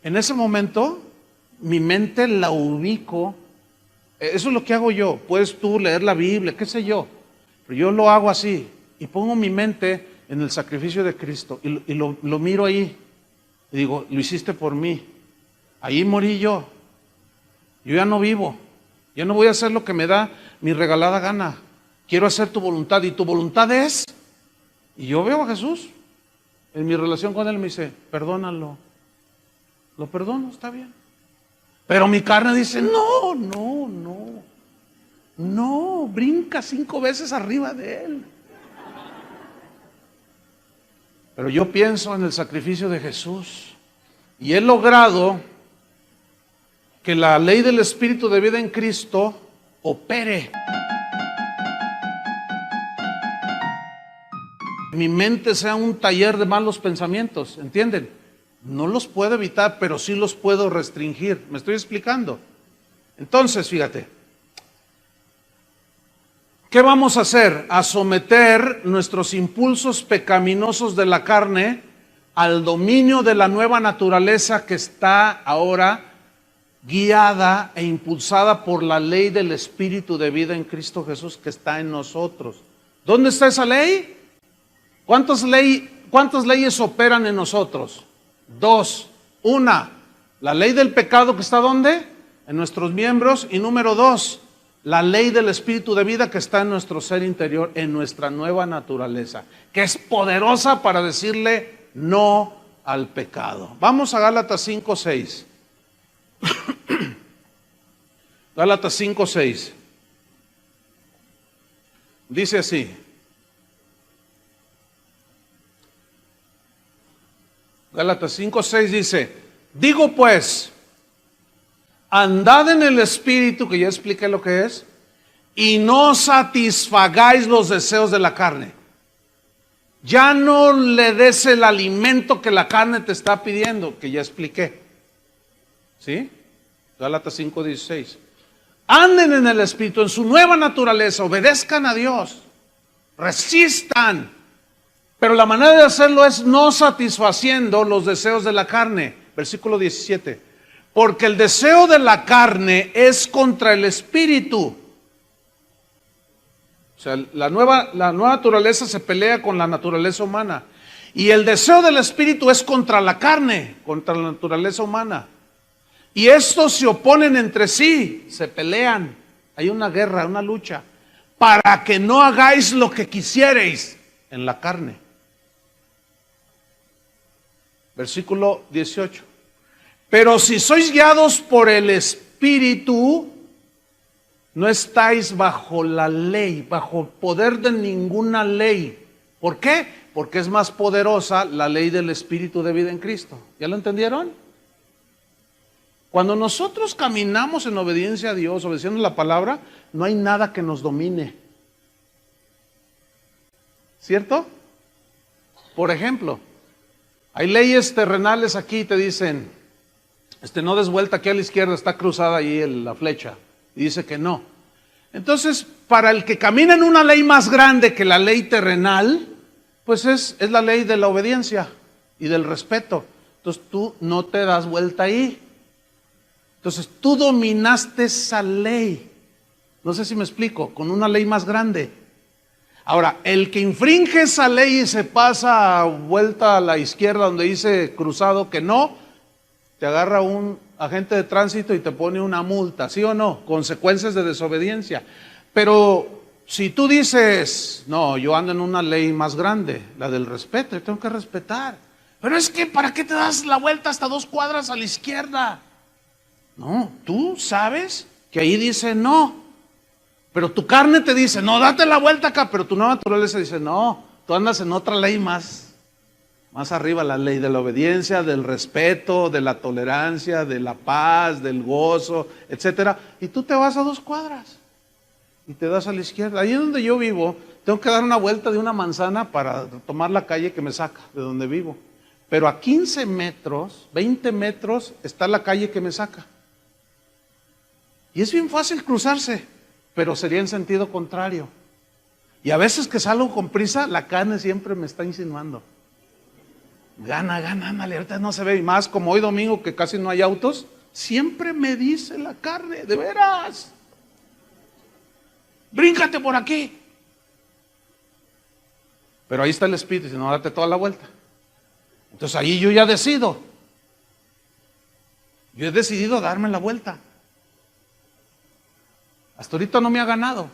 en ese momento mi mente la ubico. Eso es lo que hago yo. Puedes tú leer la Biblia, qué sé yo, pero yo lo hago así y pongo mi mente en el sacrificio de Cristo y lo miro ahí y digo, lo hiciste por mí, ahí morí yo ya no vivo, ya no voy a hacer lo que me da mi regalada gana, quiero hacer tu voluntad, y tu voluntad es, y yo veo a Jesús en mi relación con Él, me dice, perdónalo, lo perdono, está bien. Pero mi carne dice, no, brinca 5 veces arriba de Él. Pero yo pienso en el sacrificio de Jesús y he logrado que la ley del Espíritu de vida en Cristo opere. Mi mente sea un taller de malos pensamientos, ¿entienden? No los puedo evitar, pero sí los puedo restringir. ¿Me estoy explicando? Entonces, fíjate, ¿qué vamos a hacer? A someter nuestros impulsos pecaminosos de la carne al dominio de la nueva naturaleza que está ahora guiada e impulsada por la ley del Espíritu de vida en Cristo Jesús que está en nosotros. ¿Dónde está esa ley? ¿Cuántas leyes operan en nosotros? 2. Una, la ley del pecado que está ¿dónde? En nuestros miembros. Y número 2, la ley del Espíritu de vida que está en nuestro ser interior, en nuestra nueva naturaleza, que es poderosa para decirle no al pecado. Vamos a Gálatas 5:6. Gálatas 5:6. Dice así. Gálatas 5:6 dice, digo pues, andad en el Espíritu, que ya expliqué lo que es, y no satisfagáis los deseos de la carne. Ya no le des el alimento que la carne te está pidiendo, que ya expliqué. ¿Sí? Gálatas 5:16. Anden en el Espíritu, en su nueva naturaleza, obedezcan a Dios, resistan. Pero la manera de hacerlo es no satisfaciendo los deseos de la carne. Versículo 17. Porque el deseo de la carne es contra el Espíritu. O sea, la nueva naturaleza se pelea con la naturaleza humana. Y el deseo del Espíritu es contra la carne, contra la naturaleza humana. Y estos se oponen entre sí, se pelean. Hay una guerra, una lucha. Para que no hagáis lo que quisierais en la carne. Versículo 18. Pero si sois guiados por el Espíritu, no estáis bajo la ley, bajo poder de ninguna ley. ¿Por qué? Porque es más poderosa la ley del Espíritu de vida en Cristo. ¿Ya lo entendieron? Cuando nosotros caminamos en obediencia a Dios, obedeciendo la palabra, no hay nada que nos domine. ¿Cierto? Por ejemplo, hay leyes terrenales aquí, te dicen, No des vuelta aquí a la izquierda, está cruzada ahí la flecha. Y dice que no. Entonces, para el que camina en una ley más grande que la ley terrenal, pues es la ley de la obediencia y del respeto. Entonces tú no te das vuelta ahí. Entonces tú dominaste esa ley. No sé si me explico, con una ley más grande. Ahora, el que infringe esa ley y se pasa vuelta a la izquierda donde dice cruzado que no, te agarra un agente de tránsito y te pone una multa, ¿sí o no? Consecuencias de desobediencia. Pero si tú dices, no, yo ando en una ley más grande, la del respeto, yo tengo que respetar. Pero es que, ¿para qué te das la vuelta hasta 2 cuadras a la izquierda? No, tú sabes que ahí dice no. Pero tu carne te dice, no, date la vuelta acá. Pero tu nueva naturaleza dice, no, tú andas en otra ley más arriba, la ley de la obediencia, del respeto, de la tolerancia, de la paz, del gozo, etcétera. Y tú te vas a 2 cuadras y te das a la izquierda. Ahí donde yo vivo, tengo que dar una vuelta de una manzana para tomar la calle que me saca de donde vivo. Pero a 15 metros, 20 metros, está la calle que me saca. Y es bien fácil cruzarse, pero sería en sentido contrario. Y a veces que salgo con prisa, la carne siempre me está insinuando. Gana, ándale, ahorita no se ve. Y más como hoy domingo que casi no hay autos, siempre me dice la carne, de veras. Bríncate por aquí. Pero ahí está el Espíritu, y dice, no, date toda la vuelta. Entonces ahí yo ya decido. Yo he decidido darme la vuelta. Hasta ahorita no me ha ganado.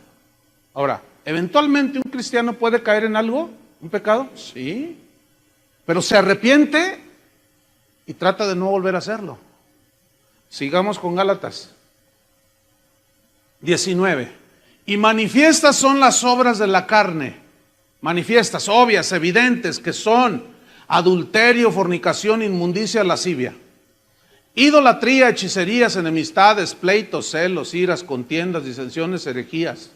Ahora, ¿eventualmente un cristiano puede caer en algo? ¿Un pecado? Sí. Pero se arrepiente y trata de no volver a hacerlo. Sigamos con Gálatas 19. Y manifiestas son las obras de la carne. Manifiestas, obvias, evidentes, que son adulterio, fornicación, inmundicia, lascivia, idolatría, hechicerías, enemistades, pleitos, celos, iras, contiendas, disensiones, herejías,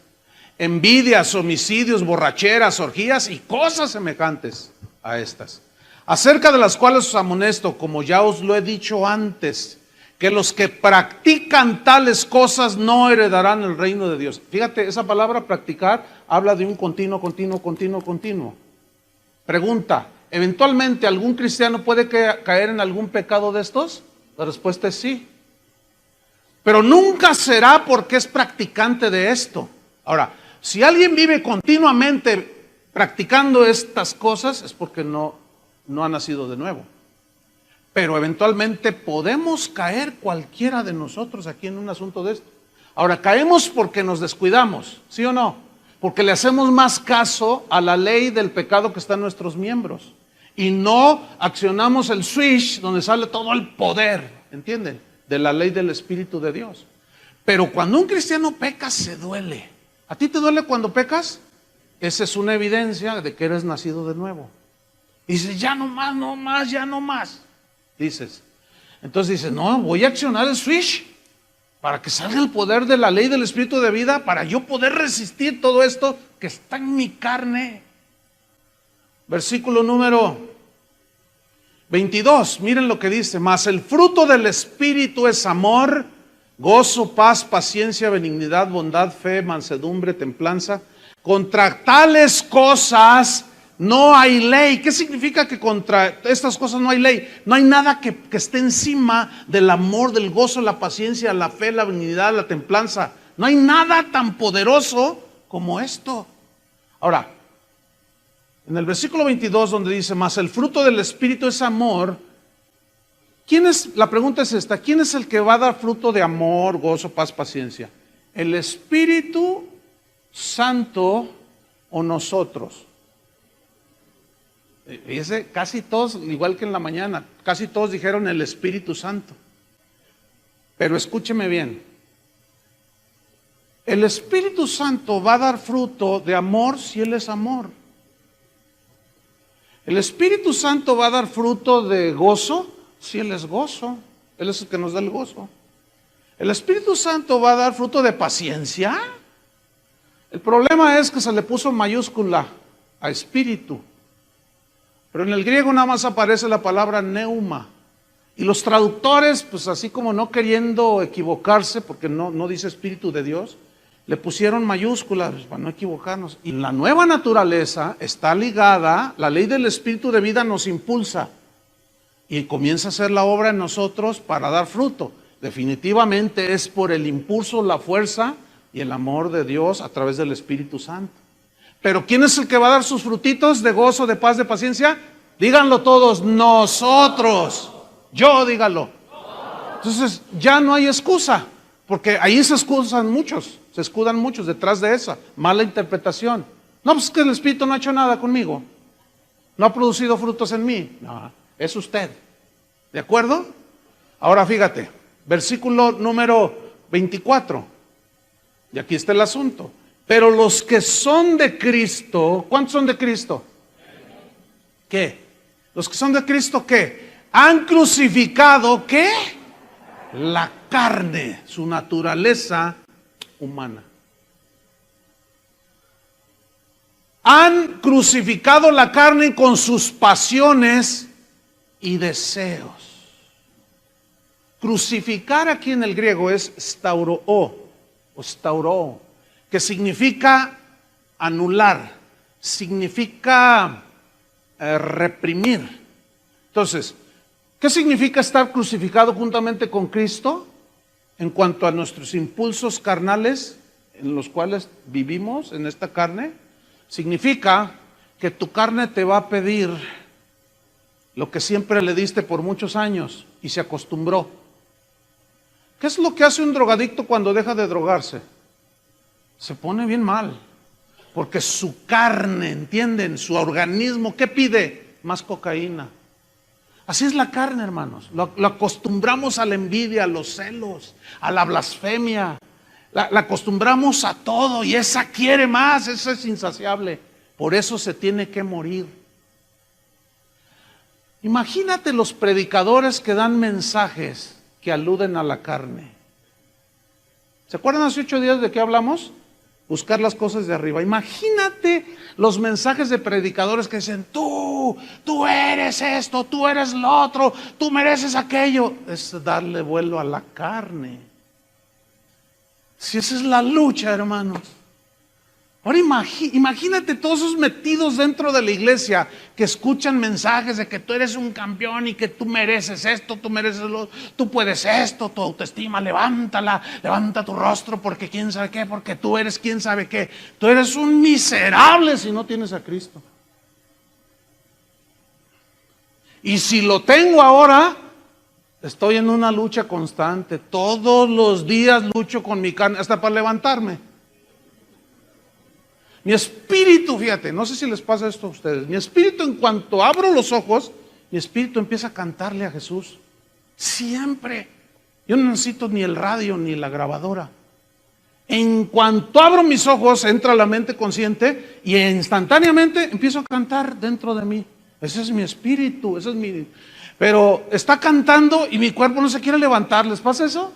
envidias, homicidios, borracheras, orgías y cosas semejantes a estas, acerca de las cuales os amonesto, como ya os lo he dicho antes, que los que practican tales cosas no heredarán el reino de Dios. Fíjate, esa palabra practicar habla de un continuo. Pregunta, ¿eventualmente algún cristiano puede caer en algún pecado de estos? La respuesta es sí. Pero nunca será porque es practicante de esto. Ahora, si alguien vive continuamente practicando estas cosas, es porque no ha nacido de nuevo. Pero eventualmente podemos caer cualquiera de nosotros aquí en un asunto de esto. Ahora, caemos porque nos descuidamos, ¿sí o no? Porque le hacemos más caso a la ley del pecado que está en nuestros miembros. Y no accionamos el switch donde sale todo el poder, ¿entienden? De la ley del Espíritu de Dios. Pero cuando un cristiano peca, se duele. ¿A ti te duele cuando pecas? Esa es una evidencia de que eres nacido de nuevo. Y dices, ya no más. Dices. Entonces dices, no, voy a accionar el switch para que salga el poder de la ley del Espíritu de vida, para yo poder resistir todo esto que está en mi carne. Versículo número 22, miren lo que dice, mas el fruto del Espíritu es amor, gozo, paz, paciencia, benignidad, bondad, fe, mansedumbre, templanza. Contra tales cosas no hay ley. ¿Qué significa que contra estas cosas no hay ley? No hay nada que esté encima del amor, del gozo, la paciencia, la fe, la benignidad, la templanza. No hay nada tan poderoso como esto. Ahora, en el versículo 22 donde dice, mas el fruto del Espíritu es amor. La pregunta es esta, ¿quién es el que va a dar fruto de amor, gozo, paz, paciencia? ¿El Espíritu Santo o nosotros? Fíjese, casi todos, igual que en la mañana, casi todos dijeron el Espíritu Santo. Pero escúcheme bien. El Espíritu Santo va a dar fruto de amor si Él es amor. El Espíritu Santo va a dar fruto de gozo si Él es gozo. Él es el que nos da el gozo. El Espíritu Santo va a dar fruto de paciencia. El problema es que se le puso mayúscula a espíritu. Pero en el griego nada más aparece la palabra neuma. Y los traductores, pues así como no queriendo equivocarse, porque no dice Espíritu de Dios, le pusieron mayúsculas para no equivocarnos. Y la nueva naturaleza está ligada, la ley del Espíritu de vida nos impulsa y comienza a hacer la obra en nosotros para dar fruto. Definitivamente es por el impulso, la fuerza y el amor de Dios a través del Espíritu Santo. Pero ¿quién es el que va a dar sus frutitos de gozo, de paz, de paciencia? Díganlo todos, nosotros. Yo, dígalo. Entonces ya no hay excusa, porque ahí se escudan muchos detrás de esa mala interpretación. No, pues que el Espíritu no ha hecho nada conmigo, no ha producido frutos en mí. No, es usted. ¿De acuerdo? Ahora fíjate, versículo número 24. Y aquí está el asunto. Pero los que son de Cristo, ¿cuántos son de Cristo? ¿Qué? Los que son de Cristo, ¿qué? Han crucificado, ¿qué? La carne, su naturaleza humana. Han crucificado la carne con sus pasiones y deseos. Crucificar aquí en el griego es stauroo, o stauroo, que significa anular, significa reprimir. Entonces, ¿qué significa estar crucificado juntamente con Cristo en cuanto a nuestros impulsos carnales en los cuales vivimos en esta carne? Significa que tu carne te va a pedir lo que siempre le diste por muchos años y se acostumbró. ¿Qué es lo que hace un drogadicto cuando deja de drogarse? Se pone bien mal, porque su carne, ¿entienden? Su organismo, ¿qué pide? Más cocaína. Así es la carne, hermanos. Lo acostumbramos a la envidia, a los celos, a la blasfemia. La acostumbramos a todo y esa quiere más, esa es insaciable. Por eso se tiene que morir. Imagínate los predicadores que dan mensajes que aluden a la carne. ¿Se acuerdan hace 8 días de qué hablamos? Buscar las cosas de arriba. Imagínate los mensajes de predicadores que dicen, tú eres esto, tú eres lo otro, tú mereces aquello. Es darle vuelo a la carne. Si esa es la lucha, hermanos. Ahora imagínate todos esos metidos dentro de la iglesia que escuchan mensajes de que tú eres un campeón y que tú mereces esto, tú mereces lo otro, tú puedes esto, tu autoestima, levántala, levanta tu rostro porque quién sabe qué, porque tú eres quién sabe qué. Tú eres un miserable si no tienes a Cristo. Y si lo tengo ahora, estoy en una lucha constante. Todos los días lucho con mi carne, hasta para levantarme. Mi espíritu, fíjate, no sé si les pasa esto a ustedes. Mi espíritu, en cuanto abro los ojos, mi espíritu empieza a cantarle a Jesús. Siempre. Yo no necesito ni el radio ni la grabadora. En cuanto abro mis ojos, entra la mente consciente y instantáneamente empiezo a cantar dentro de mí. Ese es mi espíritu, ese es mi... Pero está cantando y mi cuerpo no se quiere levantar. ¿Les pasa eso?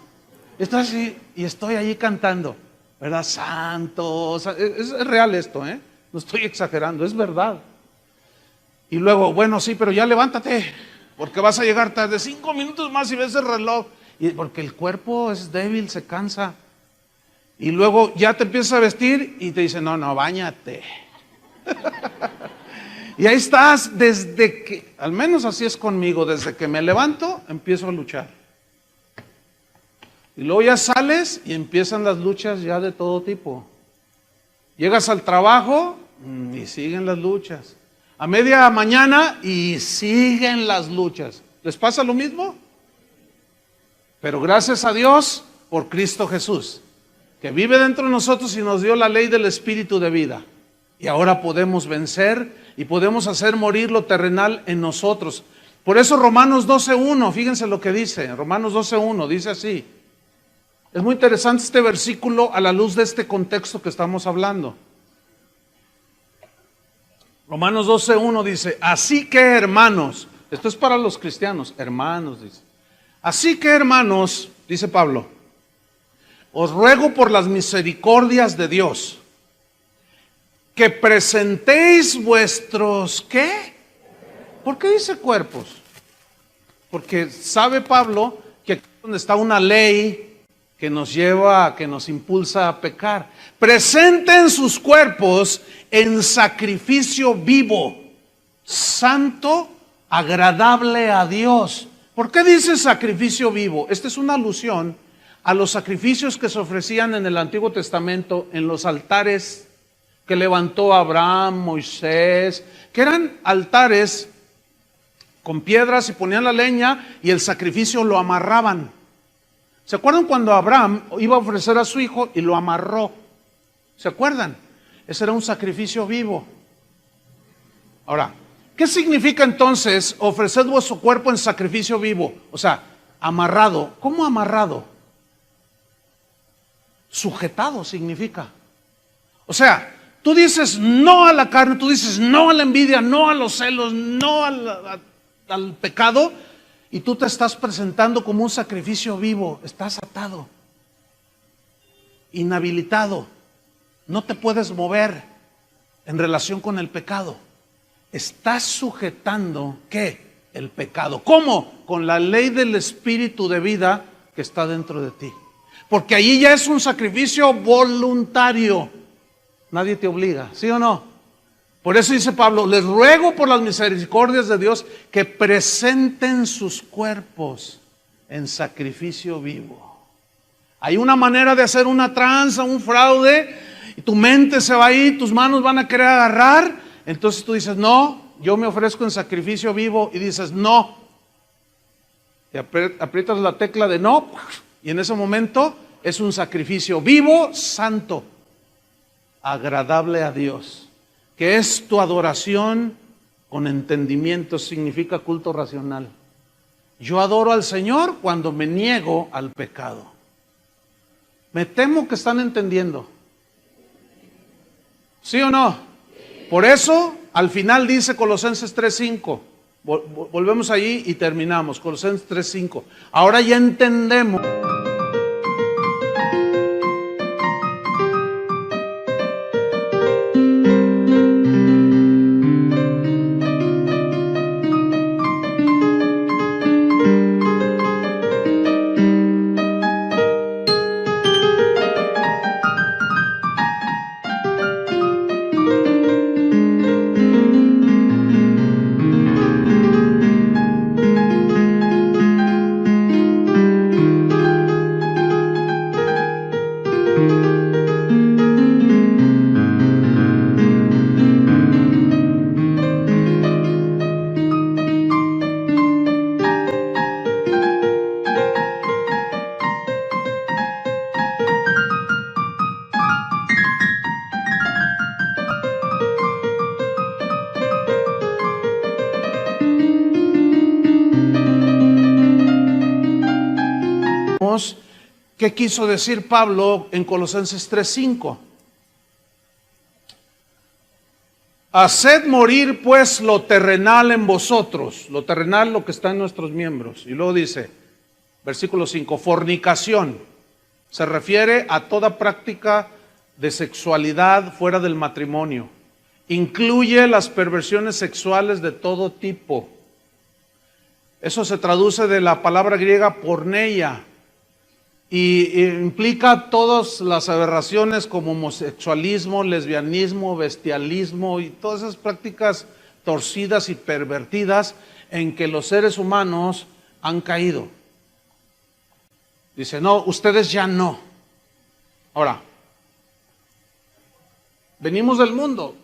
Estoy así y estoy ahí cantando, ¿verdad? Santo, es real esto, ¿eh? No estoy exagerando, es verdad. Y luego, bueno, sí, pero ya levántate, porque vas a llegar tarde. 5 minutos más y ves el reloj. Y porque el cuerpo es débil, se cansa. Y luego ya te empiezas a vestir y te dicen, no, báñate. Y ahí estás desde que, al menos así es conmigo, desde que me levanto, empiezo a luchar. Y luego ya sales y empiezan las luchas ya de todo tipo. Llegas al trabajo y siguen las luchas. A media mañana y siguen las luchas. ¿Les pasa lo mismo? Pero gracias a Dios por Cristo Jesús, que vive dentro de nosotros y nos dio la ley del Espíritu de vida. Y ahora podemos vencer y podemos hacer morir lo terrenal en nosotros. Por eso Romanos 12:1, fíjense lo que dice. Romanos 12:1 dice así. Es muy interesante este versículo a la luz de este contexto que estamos hablando. Romanos 12:1 dice, así que hermanos, esto es para los cristianos, hermanos dice. Así que hermanos, dice Pablo, os ruego por las misericordias de Dios, que presentéis vuestros, ¿qué? ¿Por qué dice cuerpos? Porque sabe Pablo que aquí es donde está una ley que nos lleva, que nos impulsa a pecar. Presenten sus cuerpos en sacrificio vivo, santo, agradable a Dios. ¿Por qué dice sacrificio vivo? Esta es una alusión a los sacrificios que se ofrecían en el Antiguo Testamento en los altares que levantó Abraham, Moisés, que eran altares con piedras y ponían la leña y el sacrificio lo amarraban. ¿Se acuerdan cuando Abraham iba a ofrecer a su hijo y lo amarró? ¿Se acuerdan? Ese era un sacrificio vivo. Ahora, ¿qué significa entonces ofrecer vuestro cuerpo en sacrificio vivo? O sea, amarrado. ¿Cómo amarrado? Sujetado significa. O sea, tú dices no a la carne, tú dices no a la envidia, no a los celos, no al pecado, y tú te estás presentando como un sacrificio vivo. Estás atado, inhabilitado, no te puedes mover en relación con el pecado. Estás sujetando, ¿qué? El pecado. ¿Cómo? Con la ley del espíritu de vida que está dentro de ti. Porque ahí ya es un sacrificio voluntario. Nadie te obliga, ¿sí o no? Por eso dice Pablo, les ruego por las misericordias de Dios que presenten sus cuerpos en sacrificio vivo. Hay una manera de hacer una tranza, un fraude, y tu mente se va ahí, tus manos van a querer agarrar. Entonces tú dices, no, yo me ofrezco en sacrificio vivo, y dices, no. Y aprietas la tecla de no, y en ese momento es un sacrificio vivo, santo, agradable a Dios, que es tu adoración con entendimiento, significa culto racional. Yo adoro al Señor cuando me niego al pecado. Me temo que están entendiendo. ¿Sí o no? Por eso, al final dice Colosenses 3:5. Volvemos allí y terminamos. Colosenses 3:5. Ahora ya entendemos. ¿Qué quiso decir Pablo en Colosenses 3:5? Haced morir pues lo terrenal en vosotros, lo terrenal, lo que está en nuestros miembros. Y luego dice, versículo 5, fornicación. Se refiere a toda práctica de sexualidad fuera del matrimonio. Incluye las perversiones sexuales de todo tipo. Eso se traduce de la palabra griega porneia. Y implica todas las aberraciones como homosexualismo, lesbianismo, bestialismo y todas esas prácticas torcidas y pervertidas en que los seres humanos han caído. Dice, no, ustedes ya no. Ahora, venimos del mundo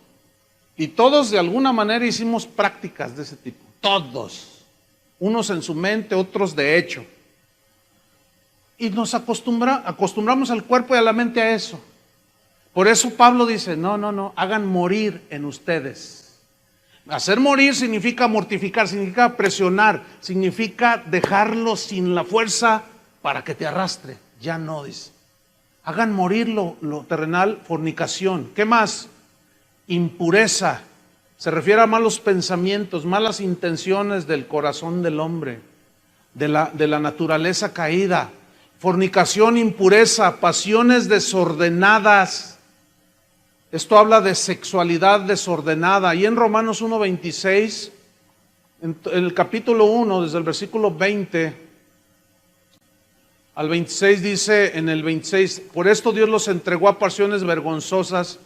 y todos de alguna manera hicimos prácticas de ese tipo. Todos. Unos en su mente, otros de hecho. Y nos acostumbramos al cuerpo y a la mente a eso. Por eso Pablo dice, no, hagan morir en ustedes. Hacer morir significa mortificar, significa presionar, significa dejarlo sin la fuerza para que te arrastre. Ya no, dice. Hagan morir lo terrenal, fornicación. ¿Qué más? Impureza. Se refiere a malos pensamientos, malas intenciones del corazón del hombre, de la naturaleza caída. Fornicación, impureza, pasiones desordenadas. Esto habla de sexualidad desordenada. Y en Romanos 1:26 En el capítulo 1, desde el versículo 20 al 26 dice, en el 26, por esto Dios los entregó a pasiones vergonzosas,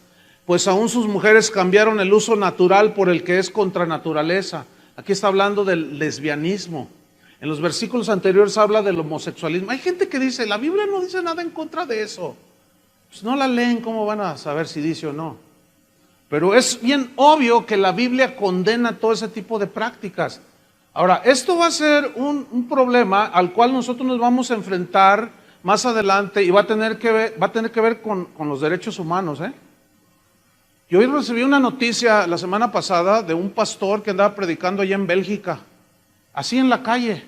pues aún sus mujeres cambiaron el uso natural por el que es contra naturaleza. Aquí está hablando del lesbianismo. En los versículos anteriores habla del homosexualismo. Hay gente que dice, la Biblia no dice nada en contra de eso. Pues no la leen, ¿cómo van a saber si dice o no? Pero es bien obvio que la Biblia condena todo ese tipo de prácticas. Ahora, esto va a ser un problema al cual nosotros nos vamos a enfrentar más adelante y va a tener que ver con los derechos humanos. Yo hoy recibí una noticia la semana pasada de un pastor que andaba predicando allá en Bélgica, así en la calle.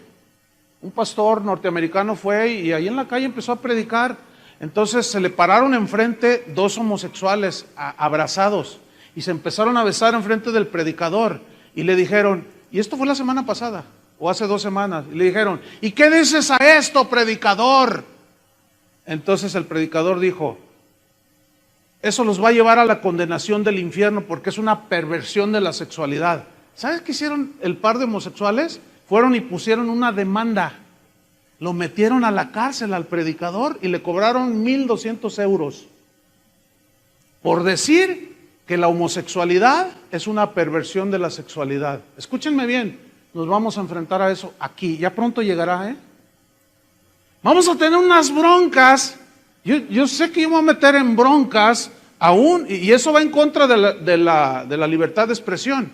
Un pastor norteamericano fue y ahí en la calle empezó a predicar. Entonces se le pararon enfrente dos homosexuales abrazados y se empezaron a besar enfrente del predicador y le dijeron, y esto fue la semana pasada o hace 2 semanas, y le dijeron, ¿y qué dices a esto, predicador? Entonces el predicador dijo, eso los va a llevar a la condenación del infierno porque es una perversión de la sexualidad. ¿Sabes qué hicieron el par de homosexuales? Fueron y pusieron una demanda. Lo metieron a la cárcel al predicador y le cobraron 1,200 euros por decir que la homosexualidad es una perversión de la sexualidad. Escúchenme bien, nos vamos a enfrentar a eso aquí. Ya pronto llegará, Vamos a tener unas broncas. Yo sé que yo me voy a meter en broncas aún, y eso va en contra de la libertad de expresión.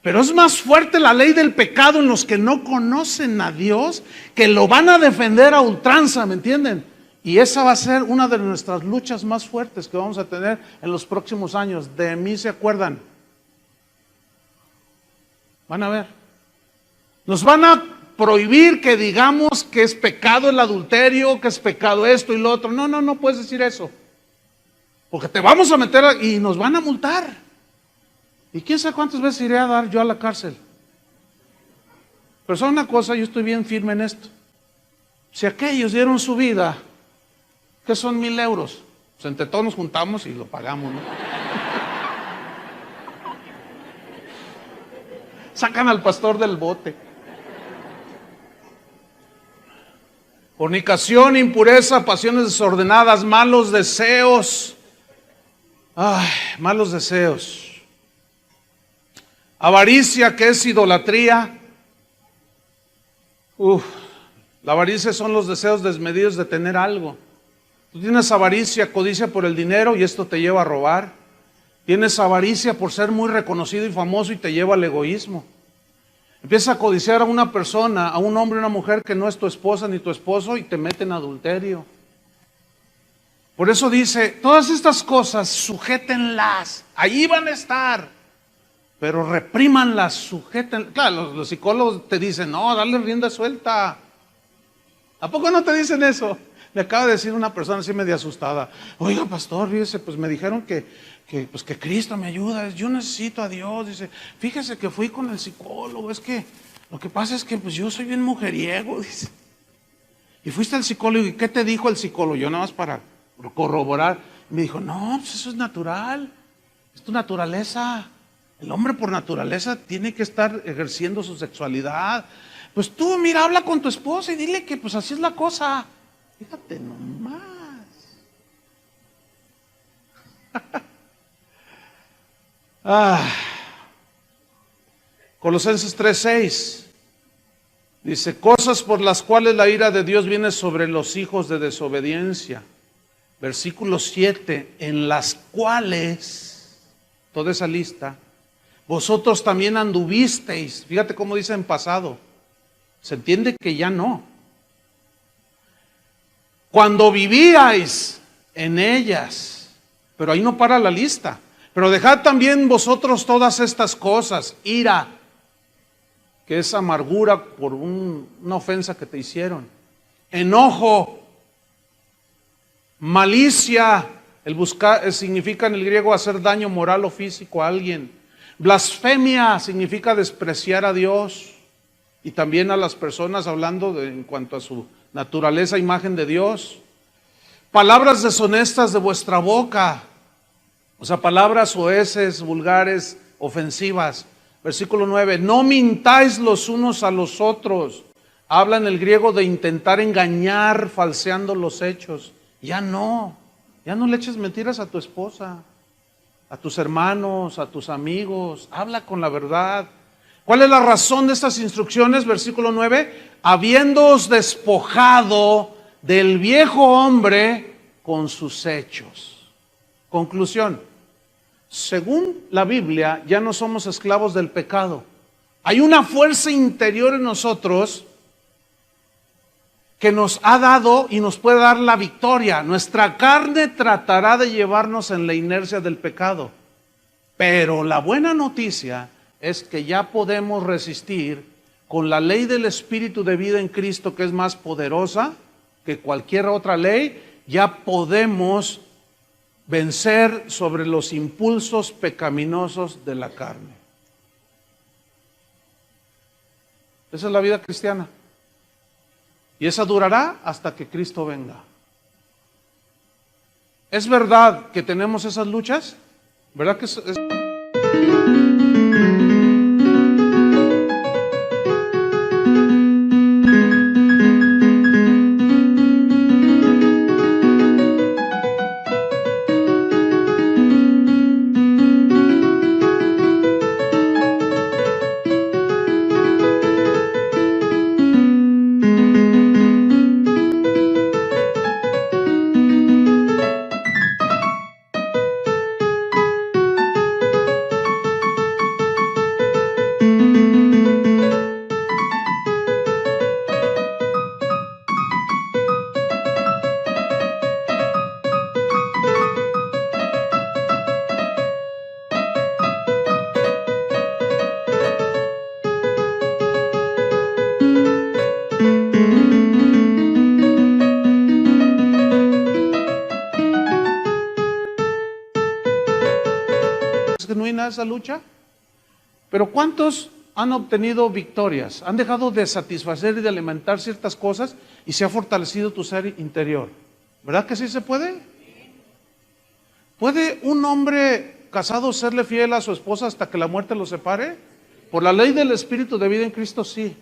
Pero es más fuerte la ley del pecado en los que no conocen a Dios, que lo van a defender a ultranza, ¿me entienden? Y esa va a ser una de nuestras luchas más fuertes que vamos a tener en los próximos años. De mí se acuerdan. Van a ver. Nos van a prohibir que digamos que es pecado el adulterio, que es pecado esto y lo otro. No puedes decir eso. Porque te vamos a meter y nos van a multar. ¿Y quién sabe cuántas veces iré a dar yo a la cárcel? Pero ¿sabe una cosa? Yo estoy bien firme en esto. Si aquellos dieron su vida, ¿qué son 1,000 euros? Pues entre todos nos juntamos y lo pagamos, ¿no? Sacan al pastor del bote. Fornicación, impureza, pasiones desordenadas, malos deseos. Ay, malos deseos. Avaricia, que es idolatría. La avaricia son los deseos desmedidos de tener algo. Tú tienes avaricia, codicia por el dinero y esto te lleva a robar. Tienes avaricia por ser muy reconocido y famoso y te lleva al egoísmo. Empiezas a codiciar a una persona, a un hombre o una mujer que no es tu esposa ni tu esposo y te mete en adulterio. Por eso dice, todas estas cosas sujétenlas, allí van a estar, pero reprímanlas, sujétenlas. Claro, los psicólogos te dicen, no, dale rienda suelta. ¿A poco no te dicen eso? Me acaba de decir una persona así medio asustada, oiga pastor, fíjese, pues me dijeron que Cristo me ayuda, yo necesito a Dios. Dice, fíjese que fui con el psicólogo, es que lo que pasa es que pues yo soy bien mujeriego, dice. Y fuiste al psicólogo, ¿y qué te dijo el psicólogo? Yo nada más para corroborar. Me dijo, no, pues eso es natural, es tu naturaleza. El hombre por naturaleza tiene que estar ejerciendo su sexualidad. Pues tú, mira, habla con tu esposa y dile que pues así es la cosa. Fíjate nomás. Colosenses 3:6 dice, cosas por las cuales la ira de Dios viene sobre los hijos de desobediencia. Versículo 7, en las cuales, toda esa lista, vosotros también anduvisteis. Fíjate cómo dice en pasado. Se entiende que ya no. Cuando vivíais en ellas, pero ahí no para la lista. Pero dejad también vosotros todas estas cosas, ira, que es amargura por una ofensa que te hicieron, enojo, malicia, significa en el griego hacer daño moral o físico a alguien, blasfemia significa despreciar a Dios y también a las personas hablando en cuanto a su naturaleza, imagen de Dios, palabras deshonestas de vuestra boca. O sea, palabras soeces, vulgares, ofensivas. Versículo 9, no mintáis los unos a los otros. Habla en el griego de intentar engañar, falseando los hechos. Ya no le eches mentiras a tu esposa, a tus hermanos, a tus amigos. Habla con la verdad. ¿Cuál es la razón de estas instrucciones? Versículo 9, habiéndoos despojado del viejo hombre con sus hechos. Conclusión. Según la Biblia, ya no somos esclavos del pecado. Hay una fuerza interior en nosotros que nos ha dado y nos puede dar la victoria. Nuestra carne tratará de llevarnos en la inercia del pecado. Pero la buena noticia es que ya podemos resistir con la ley del Espíritu de vida en Cristo, que es más poderosa que cualquier otra ley. Ya podemos vencer sobre los impulsos pecaminosos de la carne. Esa es la vida cristiana. Y esa durará hasta que Cristo venga. ¿Es verdad que tenemos esas luchas? ¿Verdad que es... genuina esa lucha? Pero ¿cuántos han obtenido victorias? Han dejado de satisfacer y de alimentar ciertas cosas y se ha fortalecido tu ser interior. ¿Verdad que sí se puede? ¿Puede un hombre casado serle fiel a su esposa hasta que la muerte lo separe? Por la ley del Espíritu de vida en Cristo, sí.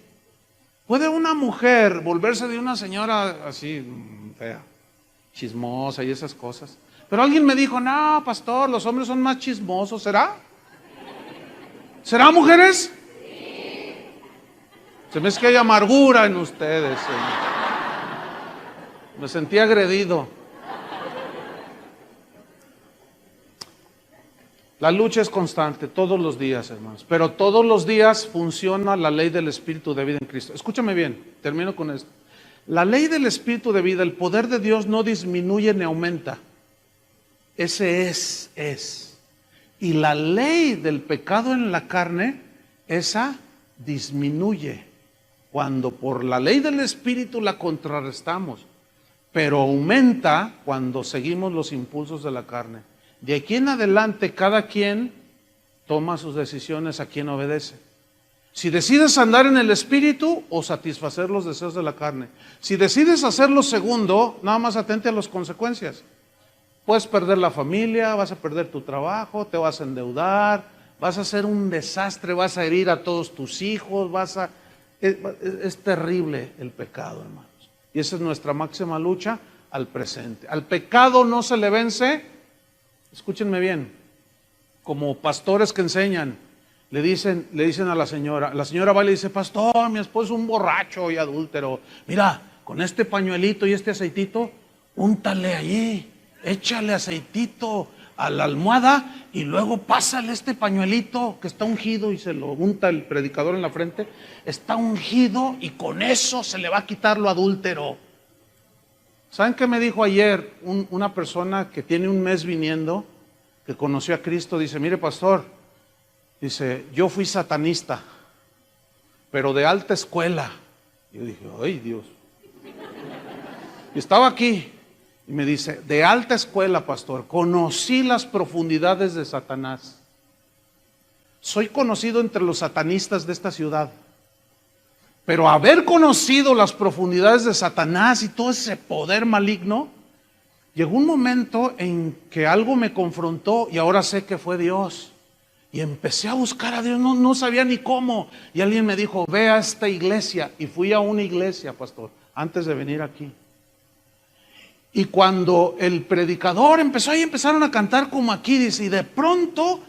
¿Puede una mujer volverse de una señora así fea, chismosa y esas cosas? Pero alguien me dijo, no, pastor, los hombres son más chismosos. ¿Será? ¿Será, mujeres? Sí. Se me hace que hay amargura en ustedes. Me sentí agredido. La lucha es constante, todos los días, hermanos. Pero todos los días funciona la ley del Espíritu de vida en Cristo. Escúchame bien, termino con esto. La ley del Espíritu de vida, el poder de Dios no disminuye ni aumenta. Ese es. Y la ley del pecado en la carne, esa disminuye. Cuando por la ley del Espíritu la contrarrestamos. Pero aumenta cuando seguimos los impulsos de la carne. De aquí en adelante, cada quien toma sus decisiones a quien obedece. Si decides andar en el Espíritu o satisfacer los deseos de la carne. Si decides hacer lo segundo, nada más atente a las consecuencias. Puedes perder la familia, vas a perder tu trabajo, te vas a endeudar, vas a hacer un desastre, vas a herir a todos tus hijos, es terrible el pecado, hermanos. Y esa es nuestra máxima lucha al presente. Al pecado no se le vence, escúchenme bien, como pastores que enseñan, le dicen a la señora va y le dice, pastor, mi esposo es un borracho y adúltero, mira, con este pañuelito y este aceitito, úntale allí. Échale aceitito a la almohada y luego pásale este pañuelito que está ungido y se lo unta el predicador en la frente. Está ungido y con eso se le va a quitar lo adúltero. ¿Saben qué me dijo ayer una persona que tiene un mes viniendo, que conoció a Cristo? Dice, mire pastor, dice, yo fui satanista, pero de alta escuela. Y yo dije, ay Dios. Y estaba aquí. Y me dice, de alta escuela, pastor, conocí las profundidades de Satanás. Soy conocido entre los satanistas de esta ciudad. Pero haber conocido las profundidades de Satanás y todo ese poder maligno, llegó un momento en que algo me confrontó y ahora sé que fue Dios. Y empecé a buscar a Dios, no sabía ni cómo. Y alguien me dijo, ve a esta iglesia. Y fui a una iglesia, pastor, antes de venir aquí. Y cuando el predicador empezó, ahí empezaron a cantar como aquí, dice, y de pronto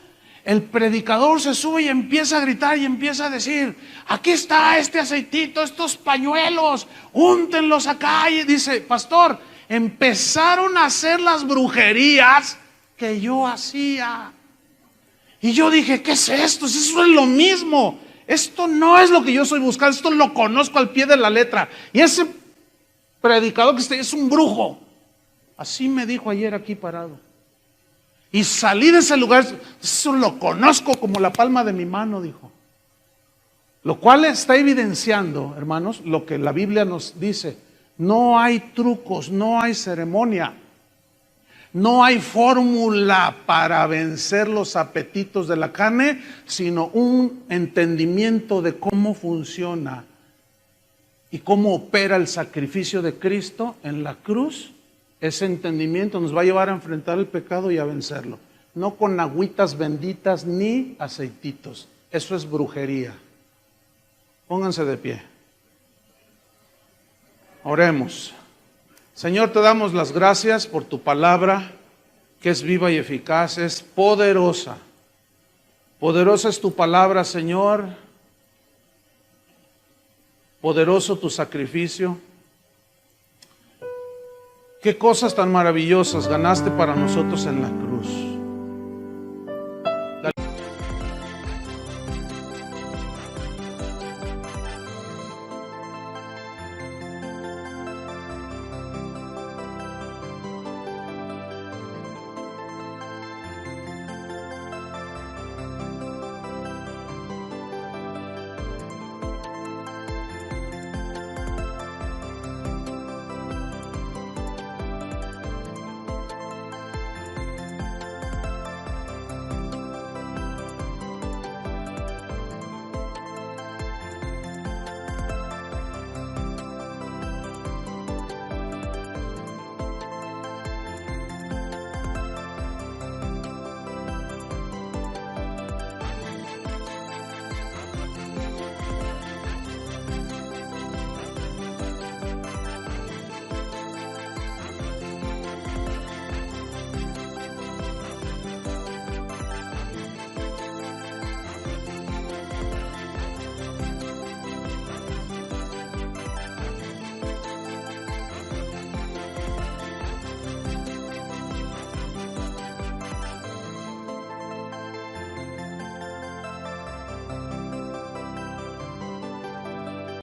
el predicador se sube y empieza a gritar y empieza a decir, aquí está este aceitito, estos pañuelos, úntenlos acá. Y dice, pastor, empezaron a hacer las brujerías que yo hacía. Y yo dije, ¿qué es esto? Eso es lo mismo. Esto no es lo que yo estoy buscando, esto lo conozco al pie de la letra. Y ese predicador que es un brujo. Así me dijo ayer aquí parado. Y salí de ese lugar, eso lo conozco como la palma de mi mano, dijo. Lo cual está evidenciando, hermanos, lo que la Biblia nos dice. No hay trucos, no hay ceremonia. No hay fórmula para vencer los apetitos de la carne, sino un entendimiento de cómo funciona y cómo opera el sacrificio de Cristo en la cruz. Ese entendimiento nos va a llevar a enfrentar el pecado y a vencerlo. No con agüitas benditas ni aceititos. Eso es brujería. Pónganse de pie. Oremos. Señor, te damos las gracias por tu palabra, que es viva y eficaz, es poderosa. Poderosa es tu palabra, Señor. Poderoso tu sacrificio. Qué cosas tan maravillosas ganaste para nosotros en la cruz.